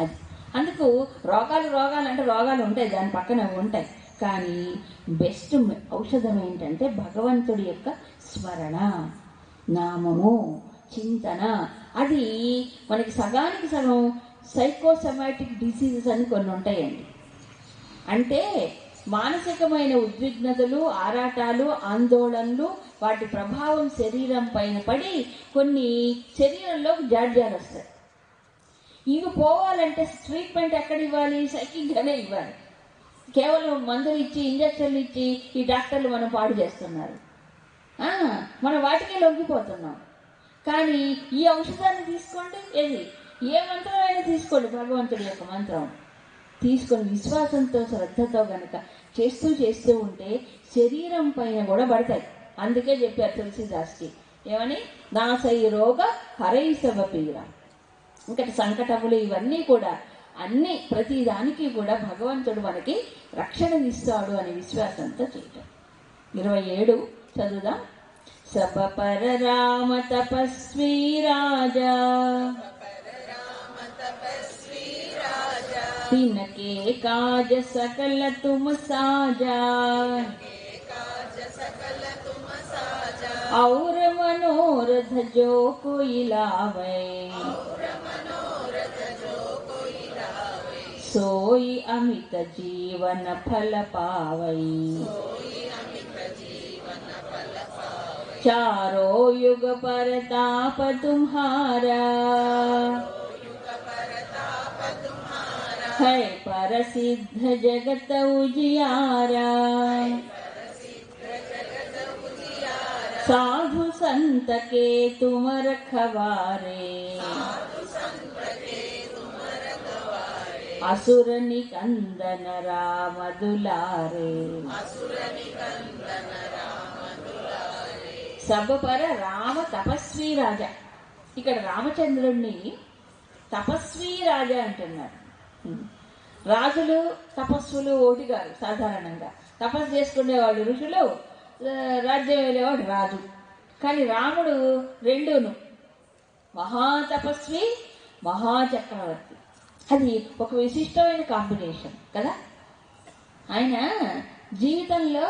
అది అందుకు రోగాలు అంటే రోగాలు ఉంటాయి, దాని పక్కన ఉంటాయి. కానీ బెస్ట్ ఔషధం ఏంటంటే భగవంతుడి యొక్క స్మరణ, నామము, చింతన. అది మనకి సగానికి సగం సైకోసమాటిక్ డిసీజెస్ అని కొన్ని ఉంటాయండి. అంటే మానసికమైన ఉద్విగ్నతలు, ఆరాటాలు, ఆందోళనలు, వాటి ప్రభావం శరీరం పైన పడి కొన్ని శరీరంలోకి జాడ్యాలు వస్తాయి. ఇవి పోవాలంటే ట్రీట్మెంట్ ఎక్కడ ఇవ్వాలి? సైకిక్గానే ఇవ్వాలి. కేవలం మందులు ఇచ్చి ఇంజక్షన్లు ఇచ్చి ఈ డాక్టర్లు మనం పాడు చేస్తున్నారు. మనం వాటికే లొంగిపోతున్నాం. కానీ ఈ ఔషధాన్ని తీసుకోండి, ఏది ఏ మంత్రం అయినా తీసుకోండి, భగవంతుడి యొక్క మంత్రం తీసుకొని విశ్వాసంతో శ్రద్ధతో గనక చేస్తూ ఉంటే శరీరం పైన కూడా పడతాయి. అందుకే చెప్పారు తులసిదాస్కి ఏమని, నాసై రోగ హరై సవపీర. ఇంకా సంకటములు ఇవన్నీ కూడా అన్ని ప్రతిదానికి కూడా భగవంతుడు మనకి రక్షణ ఇస్తాడు అనే విశ్వాసంతో చేయటం. 27 చదువుదాం. సపపర రామ తపస్వీ రాజా तिनके काज सकल तुम साजा और मनोरथ जो कोई लावे सोई अमित जीवन फल पावई। चारो युग परताप तुम्हारा है परसिद्ध जगत उजियारा। साधु संत के तुम रखवारे असुरनि कंदन राम दुलारे सब पर రామ తపస్వి రాజా. ఇక్కడ రామచంద్రుణ్ణి తపస్వి రాజా అంటున్నారు. రాజులు తపస్సులు ఒకటి గారు. సాధారణంగా తపస్సు చేసుకునేవాళ్ళు ఋషులు, రాజ్యం వెళ్ళేవాడు రాజు. కానీ రాముడు రెండును, మహాతపస్వి, మహాచక్రవర్తి. అది ఒక విశిష్టమైన కాంబినేషన్ కదా. ఆయన జీవితంలో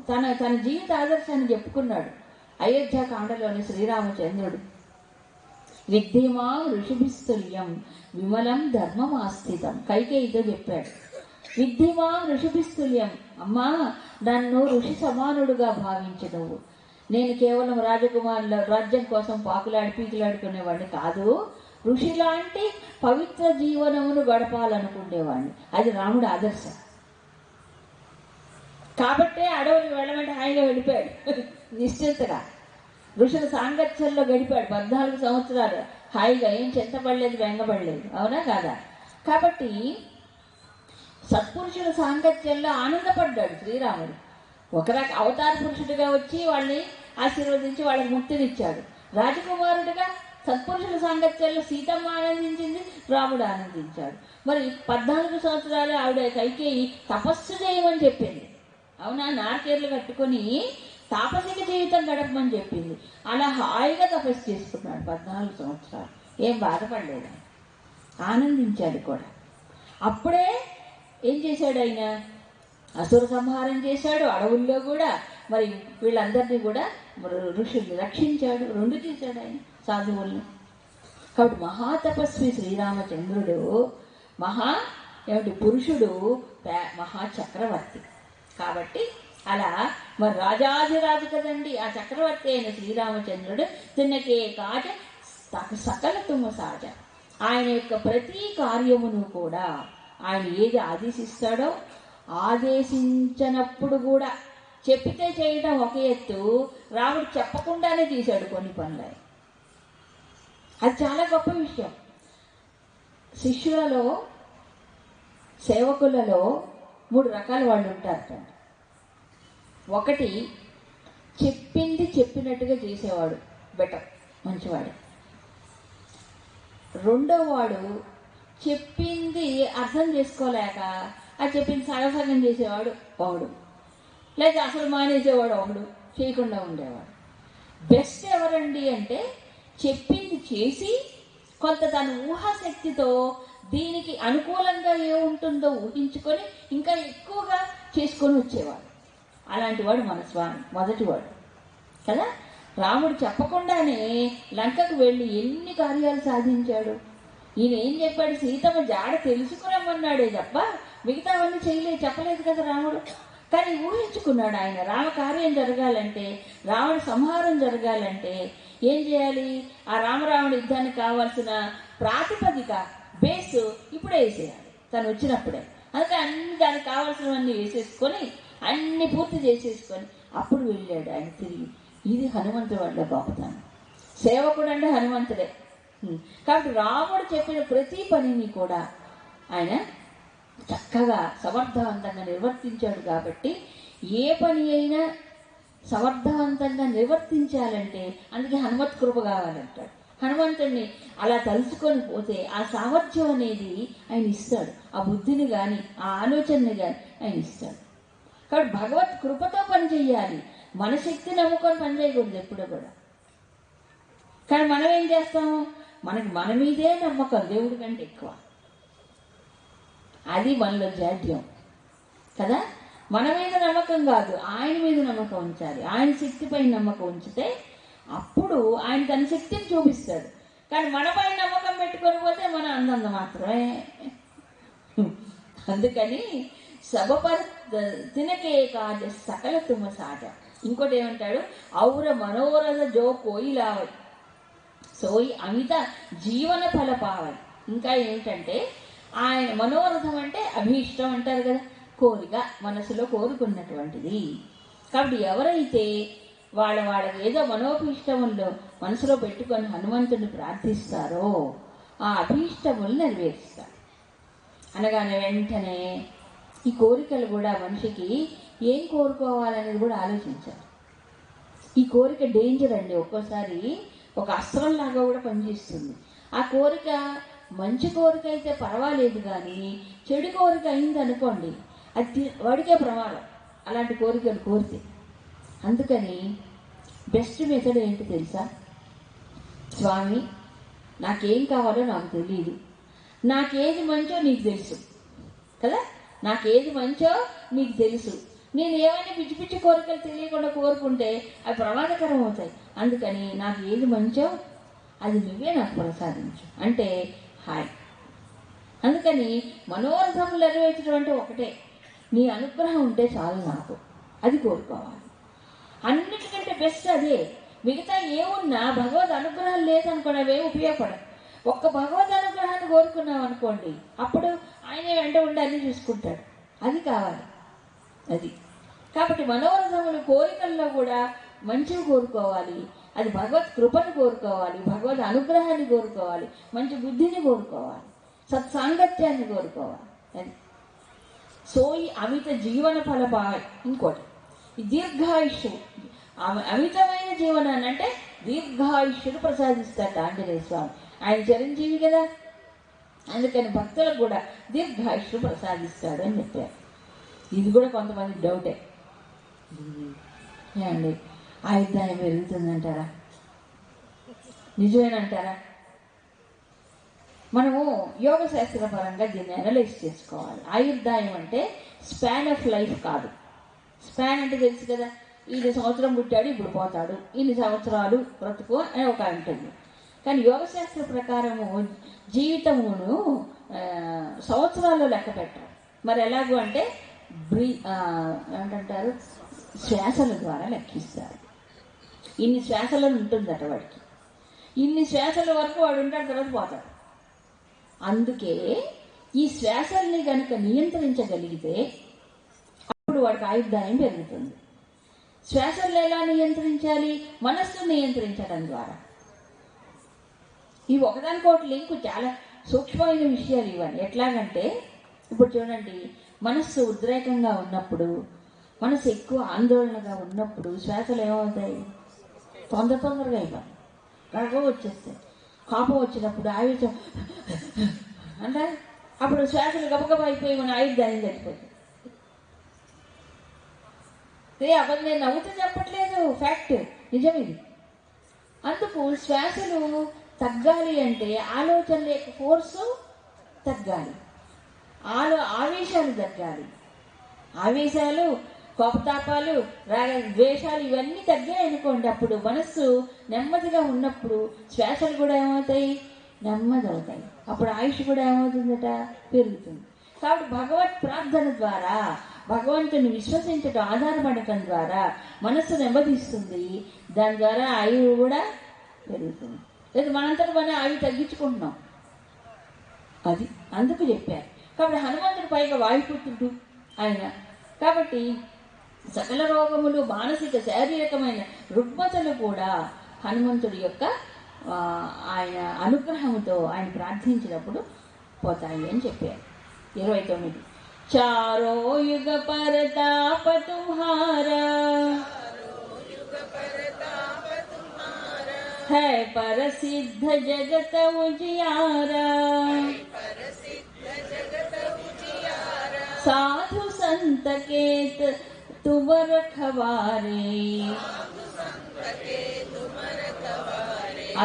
తన తన జీవిత ఆదర్శాన్ని చెప్పుకున్నాడు. అయోధ్యాకాండలోని శ్రీరామచంద్రుడు విద్ధిమా ఋషిభిస్తుల్యం విమలం ధర్మమాస్థితం కైకేయితో చెప్పాడు. విద్ధిమా ఋషిభిస్తుల్యం, అమ్మా నన్ను ఋషి సమానుడుగా భావించు నువ్వు. నేను కేవలం రాజకుమారుల రాజ్యం కోసం పీకులాడుకునేవాడిని కాదు, ఋషి లాంటి పవిత్ర జీవనమును గడపాలనుకునేవాడిని. అది రాముడు ఆదర్శం. కాబట్టే అడవులకు వెళ్ళమంటే హాయిగా వెళ్ళిపోయాడు నిశ్చింతగా. ఋషుల సాంగత్యంలో గడిపాడు 14 సంవత్సరాలు హాయిగా. ఏం చింతపడలేదు, వెంగపడలేదు. అవునా కాదా? కాబట్టి సత్పురుషుల సాంగత్యంలో ఆనందపడ్డాడు శ్రీరాముడు. ఒక అవతార పురుషుడిగా వచ్చి వాళ్ళని ఆశీర్వదించి వాళ్ళకి ముక్తినిచ్చాడు. రాజకుమారుడిగా సత్పురుషుల సాంగత్యంలో సీతమ్మ ఆనందించింది, రాముడు ఆనందించాడు. మరి 14 సంవత్సరాలు ఆవిడ కైకేయి తపస్సు చేయమని చెప్పింది. అవునా, నార్కేర్లు కట్టుకొని తాపసిక జీవితం గడపమని చెప్పింది. అలా హాయిగా తపస్సు చేసుకున్నాడు 14 సంవత్సరాలు. ఏం బాధపడలేదు, ఆనందించాడు కూడా. అప్పుడే ఏం చేశాడు ఆయన? అసుర సంహారం చేశాడు అడవుల్లో కూడా. మరి వీళ్ళందరినీ కూడా ఋషుల్ని రక్షించాడు. 2 చేశాడు ఆయన సాధువుల్ని. కాబట్టి మహాతపస్వి శ్రీరామచంద్రుడు పురుషుడు, మహాచక్రవర్తి. కాబట్టి అలా మరి రాజాధిరాజు కదండి ఆ చక్రవర్తి అయిన శ్రీరామచంద్రుడు. తిన్నకే కాజ సకల తుమ్మ సాజ. ఆయన యొక్క ప్రతి కార్యమును కూడా ఆయన ఏది ఆదేశిస్తాడో, ఆదేశించినప్పుడు కూడా చెప్పితే చేయడం ఒక ఎత్తు, రాముడు చెప్పకుండానే చేశాడు కొన్ని పనులు. అది చాలా గొప్ప విషయం. శిష్యులలో, సేవకులలో 3 రకాల వాళ్ళు ఉంటారట. ఒకటి చెప్పింది చెప్పినట్టుగా చేసేవాడు, బెటర్, మంచివాడు. రెండో వాడు చెప్పింది అర్థం చేసుకోలేక అది చెప్పింది సగం చేసేవాడు ఒకడు, లేదా అసలు మానేసేవాడు ఒకడు, చేయకుండా ఉండేవాడు. బెస్ట్ ఎవరండి అంటే చెప్పింది చేసి కొంత తన ఊహాశక్తితో దీనికి అనుకూలంగా ఏముంటుందో ఊహించుకొని ఇంకా ఎక్కువగా చేసుకొని వచ్చేవాడు. అలాంటి వాడు మన స్వామి మొదటివాడు కదా. రాముడు చెప్పకుండానే లంకకు వెళ్ళి ఎన్ని కార్యాలు సాధించాడు. ఈయన ఏం చెప్పాడు? సీతమ్మ జాడ తెలుసుకురమ్మన్నాడే తప్ప మిగతావన్నీ చెప్పలేదు కదా రాముడు. కానీ ఊహించుకున్నాడు ఆయన. రామకార్యం జరగాలంటే, రావణ సంహారం జరగాలంటే ఏం చేయాలి? ఆ రామరావణ యుద్ధానికి కావాల్సిన ప్రాతిపదిక బేస్ ఇప్పుడే వేసేయాలి, తను వచ్చినప్పుడే. అందుకే అన్ని దానికి కావాల్సినవన్నీ వేసేసుకొని అన్ని పూర్తి చేసేసుకొని అప్పుడు వెళ్ళాడు ఆయన తిరిగి. ఇది హనుమంతుడి వల్ల గొప్పతనం. సేవకుడు అంటే హనుమంతుడే. కాబట్టి రాముడు చెప్పిన ప్రతి పనిని కూడా ఆయన చక్కగా సమర్థవంతంగా నిర్వర్తించాడు. కాబట్టి ఏ పని అయినా సమర్థవంతంగా నిర్వర్తించాలంటే అందుకే హనుమత్ కృప కావాలంటాడు. హనుమంతుడిని అలా తలుచుకొని పోతే ఆ సామర్థ్యం అనేది ఆయన ఇస్తాడు. ఆ బుద్ధిని కానీ ఆ ఆలోచనని కానీ ఆయన ఇస్తాడు. కాబట్టి భగవత్ కృపతో పని చేయాలి. మన శక్తి నమ్ముకొని పని చేయకూడదు ఎప్పుడు కూడా. కానీ మనం ఏం చేస్తాము? మనకి మన మీదే నమ్మకం దేవుడి కంటే ఎక్కువ. అది మనలో జాడ్యం కదా. మన మీద నమ్మకం కాదు, ఆయన మీద నమ్మకం ఉంచాలి. ఆయన శక్తిపై నమ్మకం ఉంచితే అప్పుడు ఆయన తన శక్తిని చూపిస్తాడు. కానీ మనపై నమ్మకం పెట్టుకొని పోతే మన అందంద మాత్రమే. అందుకని సబపర్ తినకే కాజ సకల తుమ్మ సాజ. ఇంకోటి ఏమంటాడు? ఔర మనోరథ జో కోయిలావై సోయి అమిత జీవన ఫల పావై. ఇంకా ఏమిటంటే ఆయన మనోరథం అంటే అభీష్టం అంటారు కదా, కోరిక, మనసులో కోరుకున్నటువంటిది. కాబట్టి ఎవరైతే వాళ్ళకి ఏదో మనోభీష్టముల్లో మనసులో పెట్టుకొని హనుమంతుడిని ప్రార్థిస్తారో ఆ అభీష్టములు నెరవేరుస్తారు. అనగానే వెంటనే ఈ కోరికలు కూడా మనిషికి ఏం కోరుకోవాలనేది కూడా ఆలోచించాలి. ఈ కోరిక డేంజర్ అండి. ఒక్కోసారి ఒక అస్త్రంలాగా కూడా పనిచేస్తుంది. ఆ కోరిక మంచి కోరిక అయితే పర్వాలేదు, కానీ చెడు కోరిక అయింది అనుకోండి, అది వాడికే ప్రమాదం అలాంటి కోరికలు కోరితే. అందుకని బెస్ట్ మెథడ్ ఏంటి తెలుసా? స్వామి, నాకేం కావాలో నాకు తెలియదు, నాకేది మంచో నీకు తెలుసు కదా, నాకేది మంచో నీకు తెలుసు. నేను ఏమైనా పిచ్చి పిచ్చి కోరికలు తెలియకుండా కోరుకుంటే అవి ప్రమాదకరం అవుతాయి. అందుకని నాకు ఏది మంచో అది నువ్వే నాకు ప్రసాదించు అంటే హాయ్. అందుకని మనోరథములు నెరవేర్చడం అంటే ఒకటే, నీ అనుగ్రహం ఉంటే చాలు నాకు, అది కోరుకోవాలి. అన్నిటికంటే బెస్ట్ అదే. మిగతా ఏమున్నా భగవద్ అనుగ్రహం లేదనుకోండి అవే ఉపయోగపడవు. ఒక్క భగవద్ అనుగ్రహాన్ని కోరుకున్నాం అనుకోండి, అప్పుడు ఆయన వెంట ఉండి అన్ని చూసుకుంటాడు. అది కావాలి. అది కాబట్టి మనోరథములు కోరికల్లో కూడా మంచివి కోరుకోవాలి. అది భగవత్ కృపను కోరుకోవాలి, భగవద్ అనుగ్రహాన్ని కోరుకోవాలి, మంచి బుద్ధిని కోరుకోవాలి, సత్సాంగత్యాన్ని కోరుకోవాలి. అది సోయి అమిత జీవన ఫలపాయ. ఇంకోటి ఈ దీర్ఘాయుష్యు, అమితమైన జీవనాన్ని అంటే దీర్ఘాయుష్యుడు ప్రసాదిస్తాడు ఆంజనేయ స్వామి. ఆయన చిరంజీవి కదా, అందుకని భక్తులకు కూడా దీర్ఘాయుష్యు ప్రసాదిస్తాడు అని చెప్పారు. ఇది కూడా కొంతమంది డౌటే. ఏమండి ఆయుర్దాయం పెరుగుతుందంటారా? నిజమేనంటారా? మనము యోగ శాస్త్ర పరంగా దీన్ని అనలైజ్ చేసుకోవాలి. ఆయుర్దాయం అంటే స్పాన్ ఆఫ్ లైఫ్ కాదు. స్పాన్ అంటే తెలుసు కదా, ఇన్ని సంవత్సరం పుట్టాడు ఇప్పుడు పోతాడు, ఇన్ని సంవత్సరాలు బ్రతుకు అని ఒక ఉంటుంది. కానీ యోగశాస్త్ర ప్రకారము జీవితమును సంవత్సరాల్లో లెక్క పెట్టారు. మరి ఎలాగూ అంటే ఏమంటారు, శ్వాసల ద్వారా లెక్కిస్తారు. ఇన్ని శ్వాసలను ఉంటుందట వాడికి, ఇన్ని శ్వాసల వరకు వాడు ఉంటాడు, తర్వాత పోతాడు. అందుకే ఈ శ్వాసల్ని కనుక నియంత్రించగలిగితే అప్పుడు వాడికి ఆయుర్దాయం పెరుగుతుంది. శ్వాసలను ఎలా నియంత్రించాలి? మనస్సును నియంత్రించడం ద్వారా. ఇవి ఒకదానికోటి లింకు, చాలా సూక్ష్మమైన విషయాలు ఇవన్నీ. ఎట్లాగంటే ఇప్పుడు చూడండి, మనస్సు ఉద్రేకంగా ఉన్నప్పుడు, మనసు ఎక్కువ ఆందోళనగా ఉన్నప్పుడు శ్వాసలు ఏమవుతాయి? తొందరగా అయిపోయి రగం వచ్చేస్తాయి. కోపం వచ్చినప్పుడు ఆవేశం అంటే అప్పుడు శ్వాసలు గబగబా అయిపోయి మన ఆయుర్దాయం చచ్చిపోతుంది. అబద్ధం, నేను నవ్వుతూ చెప్పట్లేదు, ఫ్యాక్ట్, నిజం ఇది. అందుకు శ్వాసలు తగ్గాలి అంటే ఆలోచనల యొక్క ఫోర్సు తగ్గాలి, ఆవేశాలు తగ్గాలి. ఆవేశాలు, కోపతాపాలు, రాగ ద్వేషాలు ఇవన్నీ తగ్గాయి అనుకోండి, అప్పుడు మనస్సు నెమ్మదిగా ఉన్నప్పుడు శ్వాసలు కూడా ఏమవుతాయి? నెమ్మది అవుతాయి. అప్పుడు ఆయుష్ కూడా ఏమవుతుందట? పెరుగుతుంది. కాబట్టి భగవత్ ప్రార్థన ద్వారా, భగవంతుని విశ్వసించడం, ఆధారపడటం ద్వారా మనస్సు నెమ్మదిస్తుంది. దాని ద్వారా ఆయువు కూడా పెరుగుతుంది. లేదు మనంతటి మన ఆయువు తగ్గించుకుంటున్నాం. అది అందుకు చెప్పారు. కాబట్టి హనుమంతుడు పైగా వాయుపుత్రుడు ఆయన. కాబట్టి సకల రోగములు, మానసిక శారీరకమైన రుగ్మతలు కూడా హనుమంతుడి యొక్క ఆయన అనుగ్రహముతో ఆయన ప్రార్థించినప్పుడు పోతాయి అని చెప్పారు. 29 చారో యుగ పరతాప తుమ్హారా है परसिद्ध जगत उजियारा साधु संत केत तुम रखवारे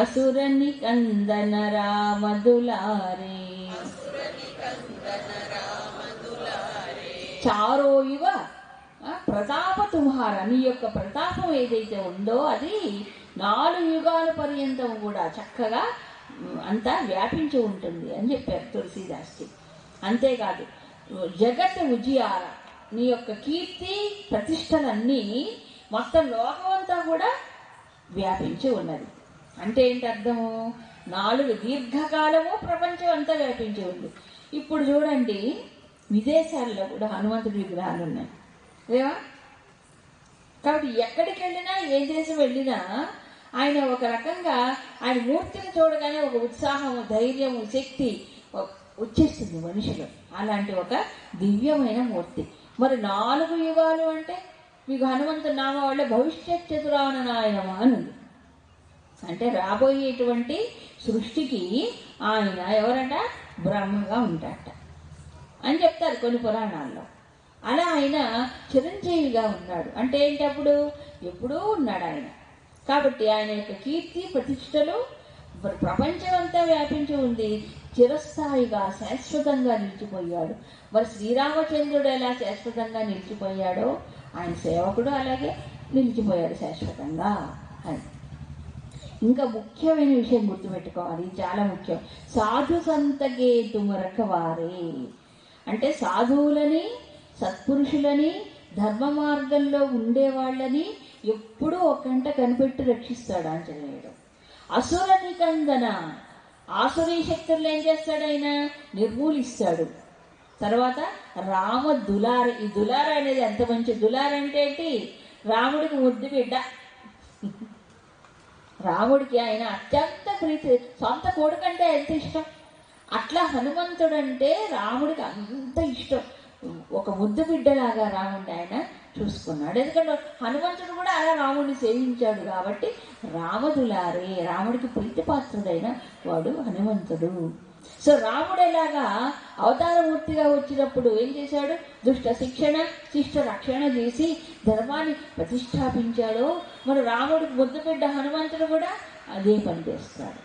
असुर निकंदन राम दुलारे చారో యుగ ప్రతాప తుమ్హార, నీ యొక్క ప్రతాపం ఏదైతే ఉందో అది 4 యుగాల పర్యంతం కూడా చక్కగా అంతా వ్యాపించి ఉంటుంది అని చెప్పారు తులసీదాస్జీ. అంతేకాదు జగత్ ఉజియార, నీ యొక్క కీర్తి ప్రతిష్టలన్నీ మొత్తం లోకమంతా కూడా వ్యాపించి ఉన్నది. అంటే ఏంటి అర్థము? 4 దీర్ఘకాలము ప్రపంచం అంతా వ్యాపించి ఉంది. ఇప్పుడు చూడండి, విదేశాల్లో కూడా హనుమంతుడి విగ్రహాలు ఉన్నాయి లేవా? కాబట్టి ఎక్కడికి వెళ్ళినా, ఏ దేశం వెళ్ళినా ఆయన ఒక రకంగా ఆయన మూర్తిని చూడగానే ఒక ఉత్సాహము, ధైర్యము, శక్తి, వచ్చేస్తుంది మనిషిలో. అలాంటి ఒక దివ్యమైన మూర్తి. మరి 4 యుగాలు అంటే మీకు హనుమంతుడి నామ వాళ్ళ భవిష్యత్ చతురాననాయనమ అని ఉంది. అంటే రాబోయేటువంటి సృష్టికి ఆయన ఎవరట? బ్రహ్మగా ఉంటాడట అని చెప్తారు కొన్ని పురాణాల్లో. అలా ఆయన చిరంజీవిగా ఉన్నాడు. అంటే ఏంటి? అప్పుడు ఎప్పుడూ ఉన్నాడు ఆయన. కాబట్టి ఆయన యొక్క కీర్తి ప్రతిష్టలు ప్రపంచమంతా వ్యాపించి ఉంది. చిరస్థాయిగా శాశ్వతంగా నిలిచిపోయాడు. మరి శ్రీరామచంద్రుడు ఎలా శాశ్వతంగా నిలిచిపోయాడో ఆయన సేవకుడు అలాగే నిలిచిపోయాడు శాశ్వతంగా అని. ఇంకా ముఖ్యమైన విషయం గుర్తుపెట్టుకోవాలి, చాలా ముఖ్యం. సాధు సంతగే తుమరక వారే అంటే సాధువులని, సత్పురుషులని, ధర్మ మార్గంలో ఉండేవాళ్ళని ఎప్పుడూ ఒకంట కనిపెట్టి రక్షిస్తాడు ఆంజనేయుడు. అసుర నికందన ఆసురీ శక్తులు ఏం చేస్తాడు? ఆయన నిర్మూలిస్తాడు. తర్వాత రామ దులార, ఈ దులార అనేది ఎంత మంచి దులార అంటే ఏంటి? రాముడికి ముద్దు బిడ్డ. రాముడికి ఆయన అత్యంత ప్రీతి, సొంత కొడుకంటే ఎంత ఇష్టం. అట్లా హనుమంతుడంటే రాముడికి అంత ఇష్టం. ఒక ముద్దు బిడ్డలాగా రాముడిని ఆయన చూసుకున్నాడు. ఎందుకంటే హనుమంతుడు కూడా అలా రాముడిని సేవించాడు కాబట్టి రామదులారే, రాముడికి ప్రీతిపాత్రుడైన వాడు హనుమంతుడు. సో రాముడు ఎలాగా అవతారమూర్తిగా వచ్చినప్పుడు ఏం చేశాడు? దుష్ట శిక్షణ, శిష్ట రక్షణ చేసి ధర్మాన్ని ప్రతిష్టాపించాడో, మరి రాముడికి ముద్దు బిడ్డ హనుమంతుడు కూడా అదే పని చేస్తాడు.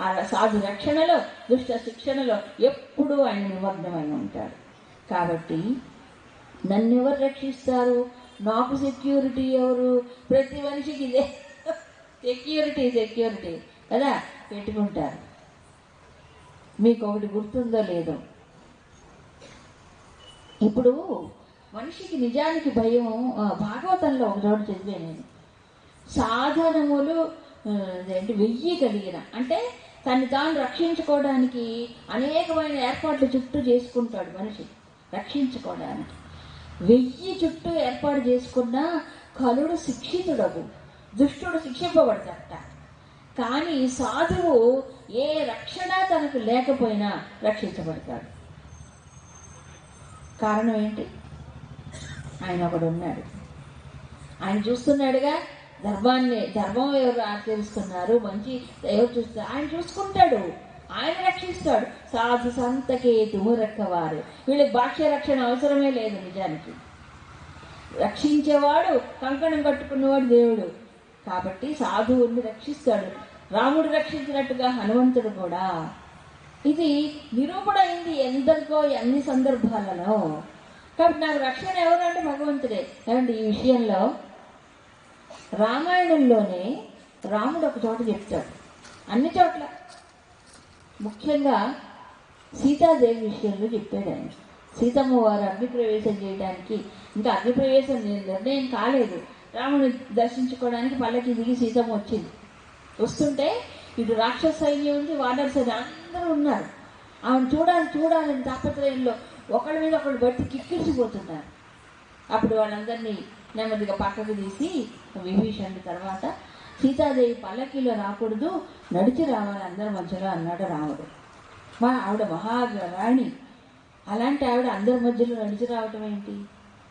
ఆ సాధు రక్షణలో, దుష్ట శిక్షణలో ఎప్పుడూ ఆయన నిమగ్నమై ఉంటాడు. కాబట్టి నన్ను ఎవరు రక్షిస్తారు? నాకు సెక్యూరిటీ ఎవరు? ప్రతి మనిషికి ఇదే సెక్యూరిటీ కదా పెట్టుకుంటారు. మీకు ఒకటి గుర్తుందో లేదో, ఇప్పుడు మనిషికి నిజానికి భయం. భాగవతంలో ఒక చోట చదివే నేను, సాధనములు 1000 కలిగిన అంటే తను తాను రక్షించుకోవడానికి అనేకమైన ఏర్పాట్లు చుట్టూ చేసుకుంటాడు మనిషి రక్షించుకోవడానికి. 1000 చుట్టూ ఏర్పాటు చేసుకున్న కలుడు శిక్షితుడగు, దుష్టుడు శిక్షింపబడతాడట. కానీ సాధువు ఏ రక్షణ తనకు లేకపోయినా రక్షించబడతాడు. కారణం ఏంటి? ఆయన ఒకడు ఉన్నాడు, ఆయన చూస్తున్నాడుగా. ధర్మం ఎవరు ఆచరిస్తున్నారు, మంచి ఎవరు చూస్తారు, ఆయన చూసుకుంటాడు, ఆయన రక్షిస్తాడు. సాధు సంతకే తుమురక్కవారు. వీళ్ళకి బాహ్య రక్షణ అవసరమే లేదు. నిజానికి రక్షించేవాడు, కంకణం కట్టుకున్నవాడు దేవుడు. కాబట్టి సాధువుని రక్షిస్తాడు. రాముడు రక్షించినట్టుగా హనుమంతుడు కూడా. ఇది నిరూపణ అయింది ఎందరికో ఎన్ని సందర్భాలలో. కాబట్టి నాకు రక్షణ ఎవరు అంటే భగవంతుడే. ఏమంటే ఈ విషయంలో రామాయణంలోనే రాముడు ఒక చోట చెప్తాడు, అన్ని చోట్ల ముఖ్యంగా సీతాదేవి విషయంలో చెప్పాడు ఆయన. సీతమ్మ వారు అగ్నిప్రవేశం చేయడానికి, ఇంకా అగ్నిప్రవేశం నిర్ణయం కాలేదు, రాముని దర్శించుకోవడానికి పల్లకి దిగి సీతమ్మ వచ్చింది. వస్తుంటే ఇటు రాక్షస సైన్యం ఉంది, వానర సైన్యం అందరూ ఉన్నారు. ఆమెను చూడాలని తాపత్రయంలో ఒకళ్ళ మీద ఒకళ్ళు బట్టి కిక్కిరిసిపోతున్నారు. అప్పుడు వాళ్ళందరినీ నెమ్మదిగా పక్కకు తీసి విభీషణుడి తర్వాత సీతాదేవి పల్లకీలో రాకూడదు, నడిచి రావాలి అందరి మధ్యలో అన్నాడు రాముడు. ఆవిడ మహారాణి, అలాంటి ఆవిడ అందరి మధ్యలో నడిచి రావటం ఏంటి?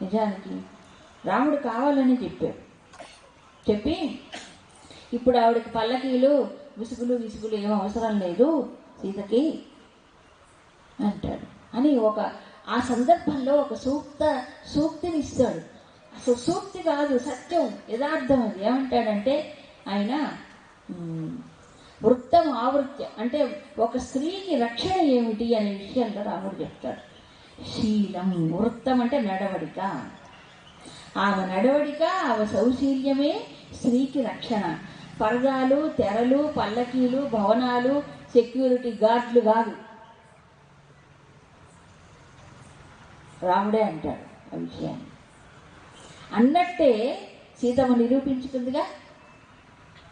నిజానికి రాముడు కావాలని చెప్పి ఇప్పుడు ఆవిడకి పల్లకీలు విసుగులు ఏం అవసరం లేదు సీతకి అంటాడు అని ఆ సందర్భంలో ఒక సూక్తిని ఇస్తాడు. అసలు సూక్తి కాదు, సత్యం, యథార్థం. అది ఏమంటాడంటే ఆయన వృత్తం ఆవృత్యం అంటే ఒక స్త్రీకి రక్షణ ఏమిటి అనే విషయంలో రాముడు చెప్తాడు. శీలం, వృత్తం అంటే నడవడిక. ఆమె నడవడిక, ఆమె సౌశీల్యమే స్త్రీకి రక్షణ. పరదాలు, తెరలు, పల్లకీలు, భవనాలు, సెక్యూరిటీ గార్డులు కాదు. రాముడే అంటాడు ఆ విషయాన్ని. అన్నట్టే సీతమ్మ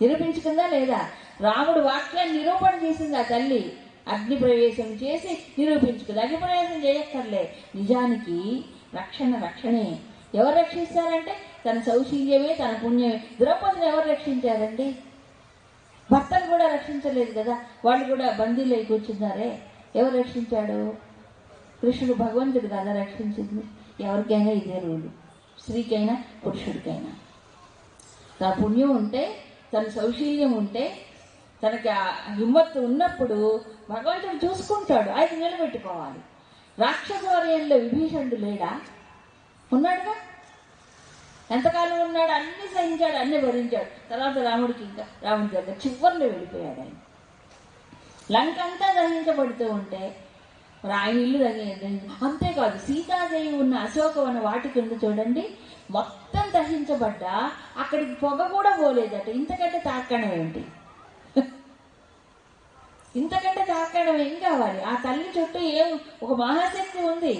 నిరూపించుకుందా లేదా? రాముడు వాక్యాన్ని నిరూపణ చేసింది ఆ తల్లి. అగ్ని ప్రవేశం చేసి నిరూపించుకుంది. అగ్ని ప్రవేశం చేయక్కర్లే. నిజానికి రక్షణే. ఎవరు రక్షిస్తారంటే తన సౌశీల్యమే, తన పుణ్యమే. ద్రౌపదిని ఎవరు రక్షించారండి? భర్తను కూడా రక్షించలేదు కదా, వాళ్ళు కూడా బందీలు కూర్చున్నారే. ఎవరు రక్షించాడు? కృష్ణుడు భగవంతుడు కదా రక్షించింది. ఎవరికైనా ఇదే రూలు, స్త్రీకైనా పురుషుడికైనా. తన పుణ్యం ఉంటే, తన సౌశీల్యం ఉంటే, తనకి ఆ హిమ్మత్తు ఉన్నప్పుడు భగవంతుడు చూసుకుంటాడు. ఆయన నిలబెట్టుకోవాలి. రాక్షస వర్యంలో విభీషణుడు లేడా? ఉన్నాడుగా. ఎంతకాలం ఉన్నాడు? అన్ని సహించాడు, అన్ని భరించాడు. తర్వాత రాముడి దగ్గర చివరిలో వెళ్ళిపోయాడు ఆయన. లంక అంతా దహించబడుతూ ఉంటే మరి ఆయన ఇల్లు అంతేకాదు, సీతాదేవి ఉన్న అశోకవన వాటికి ఉంది చూడండి, మొత్తం దహించబడ్డా అక్కడికి పొగ కూడా పోలేదట. ఇంతకంటే తాకడం ఏంటి? ఇంతకంటే తాకడం ఏం కావాలి? ఆ తల్లి చుట్టూ ఒక మహాశక్తి ఉంది.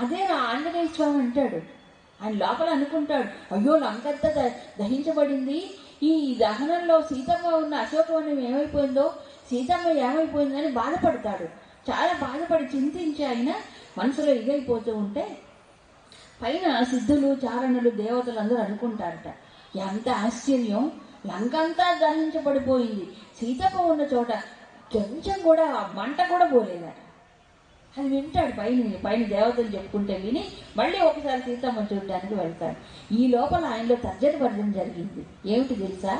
అదే ఆంజనేయ స్వామి అంటాడు. ఆయన లోపల అనుకుంటాడు, అయ్యో లంకంతా దహించబడింది, ఈ దహనంలో సీతమ్మ ఉన్న అశోకవనం ఏమైపోయిందో, సీతమ్మ ఏమైపోయిందని బాధపడతాడు. చాలా బాధపడి చింతించి ఆయన మనసులో ఇదైపోతూ ఉంటే పైన సిద్ధులు, చారణులు, దేవతలు అందరూ అనుకుంటారట, ఎంత ఆశ్చర్యం, లంకంతా దహించబడిపోయింది, సీతమ్మ ఉన్న చోట కొంచెం కూడా మంట కూడా పోలేదట. అది వింటాడు పైన దేవతలు చెప్పుకుంటే విని మళ్ళీ ఒకసారి సీతమ్మ చూడడానికి వెళ్తాడు. ఈ లోపల ఆయనలో తర్జన భర్జన జరిగింది. ఏమిటి తెలుసా?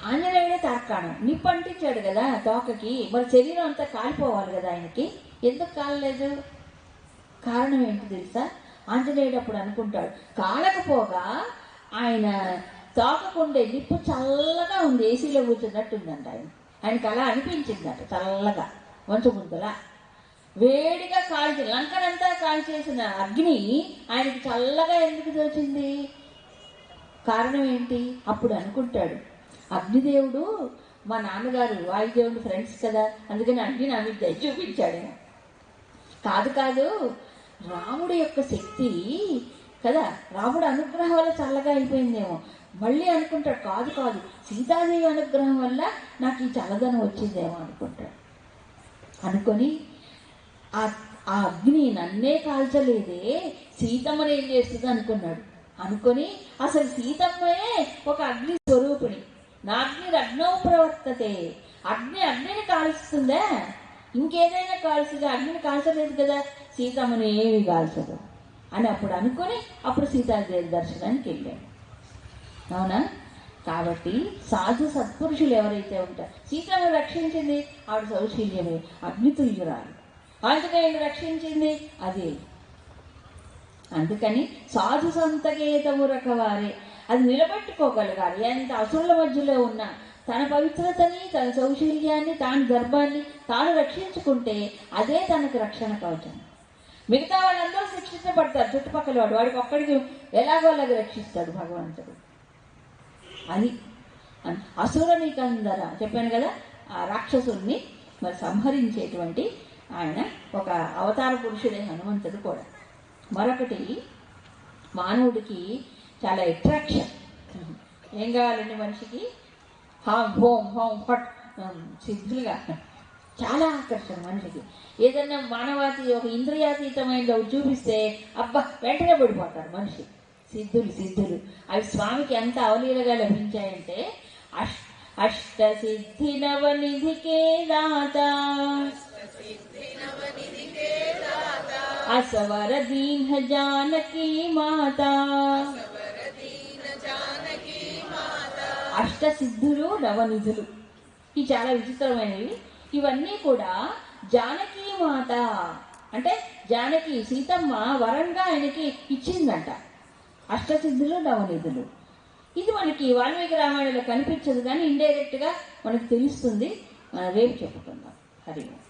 ఆంజనేయుడే తార్కాణం నిప్పు అంటించాడు కదా తోకకి, మరి శరీరం అంతా కాలిపోవాలి కదా ఆయనకి, ఎందుకు కాలలేదు? కారణం ఏంటి తెలుసా? ఆంజనేయుడు అప్పుడు అనుకుంటాడు, కాలకపోగా ఆయన తోకకుండే నిప్పు చల్లగా ఉంది, ఏసీలో కూర్చున్నట్టుందంట. ఆయనకి అలా అనిపించిందట, చల్లగా మంచు ముద్దలా వేడిగా కాల్చి లంకనంతా కాల్చేసిన అగ్ని ఆయనకి చల్లగా ఎందుకు తోచింది? కారణం ఏంటి? అప్పుడు అనుకుంటాడు, అగ్నిదేవుడు మా నాన్నగారు వాయుదేవుడు ఫ్రెండ్స్ కదా, అందుకని అగ్ని నా మీద దయ చూపించాడు. కాదు, రాముడి యొక్క శక్తి కదా, రాముడు అనుగ్రహం వల్ల చల్లగా అయిపోయిందేమో. మళ్ళీ అనుకుంటాడు, కాదు సీతాదేవి అనుగ్రహం వల్ల నాకు ఈ చల్లదనం వచ్చిందేమో అనుకుంటాడు. అనుకొని ఆ అగ్ని నన్నే కాల్చలేదే, సీతమ్మని ఏం చేస్తుంది అనుకున్నాడు. అనుకొని అసలు సీతమ్మయే ఒక అగ్ని స్వరూపిణి, నా అగ్ని అగ్నౌ ప్రవర్తతే, అగ్నిని కాల్స్తుందా? ఇంకేదైనా కాల్చుగా, అగ్నిని కాల్చలేదు కదా, సీతమ్మని ఏమి కాల్చదు అని అప్పుడు అనుకొని అప్పుడు సీతాదేవి దర్శనానికి వెళ్ళాడు. అవునా? కాబట్టి సాధు సత్పురుషులు ఎవరైతే ఉంటారో, సీతను రక్షించింది ఆవిడ సౌశీల్యమే, అగ్నితుల్యురాలు. ఆంజనేయుడు రక్షించింది అదే. అందుకని సాధు సంతకేతము రకవారే, అది నిలబెట్టుకోగలగాలి. ఎంత అసురుల మధ్యలో ఉన్న తన పవిత్రతని, తన సౌశీల్యాన్ని, తాను గర్భాన్ని తాను రక్షించుకుంటే అదే తనకు రక్షణ కవచం. మిగతా వాళ్ళందరూ శిక్షించబడతారు, చుట్టుపక్కల వాడికి ఒక్కడికి ఎలాగోలాగా రక్షిస్తాడు భగవంతుడు. అది అసురనికందర చెప్పాను కదా, ఆ రాక్షసుల్ని మరి సంహరించేటువంటి ఆయన ఒక అవతార పురుషుడే హనుమంతుడు కూడా. మరొకటి, మానవుడికి చాలా అట్రాక్షన్. ఏం కావాలండి మనిషికి? హోం ఫట్ సిద్ధులుగా చాలా ఆకర్షణ మనిషికి. ఏదన్నా మానవాతి ఒక ఇంద్రియాతీతమైన చూపిస్తే అబ్బా వెంటనే పడిపోతారు మనిషి. సిద్ధులు అవి స్వామికి ఎంత అవలీలగా లభించాయంటే, అష్ట సిద్ధి నవనిధికే దాత, అసవర దీన జానకి మాత. అష్టసిద్ధులు నవనిధులు ఇవి చాలా విచిత్రమైనవి. ఇవన్నీ కూడా జానకి మాత అంటే జానకి సీతమ్మ వరంగా ఆయనకి ఇచ్చిందంట. అష్టసిద్ధులు నవనిధులు. ఇది మనకి వాల్మీకి రామాయణంలో కనిపించదు, కానీ ఇండైరెక్ట్ గా మనకు తెలుస్తుంది. రేపు చెప్పుకుందాం. హరి ఓం.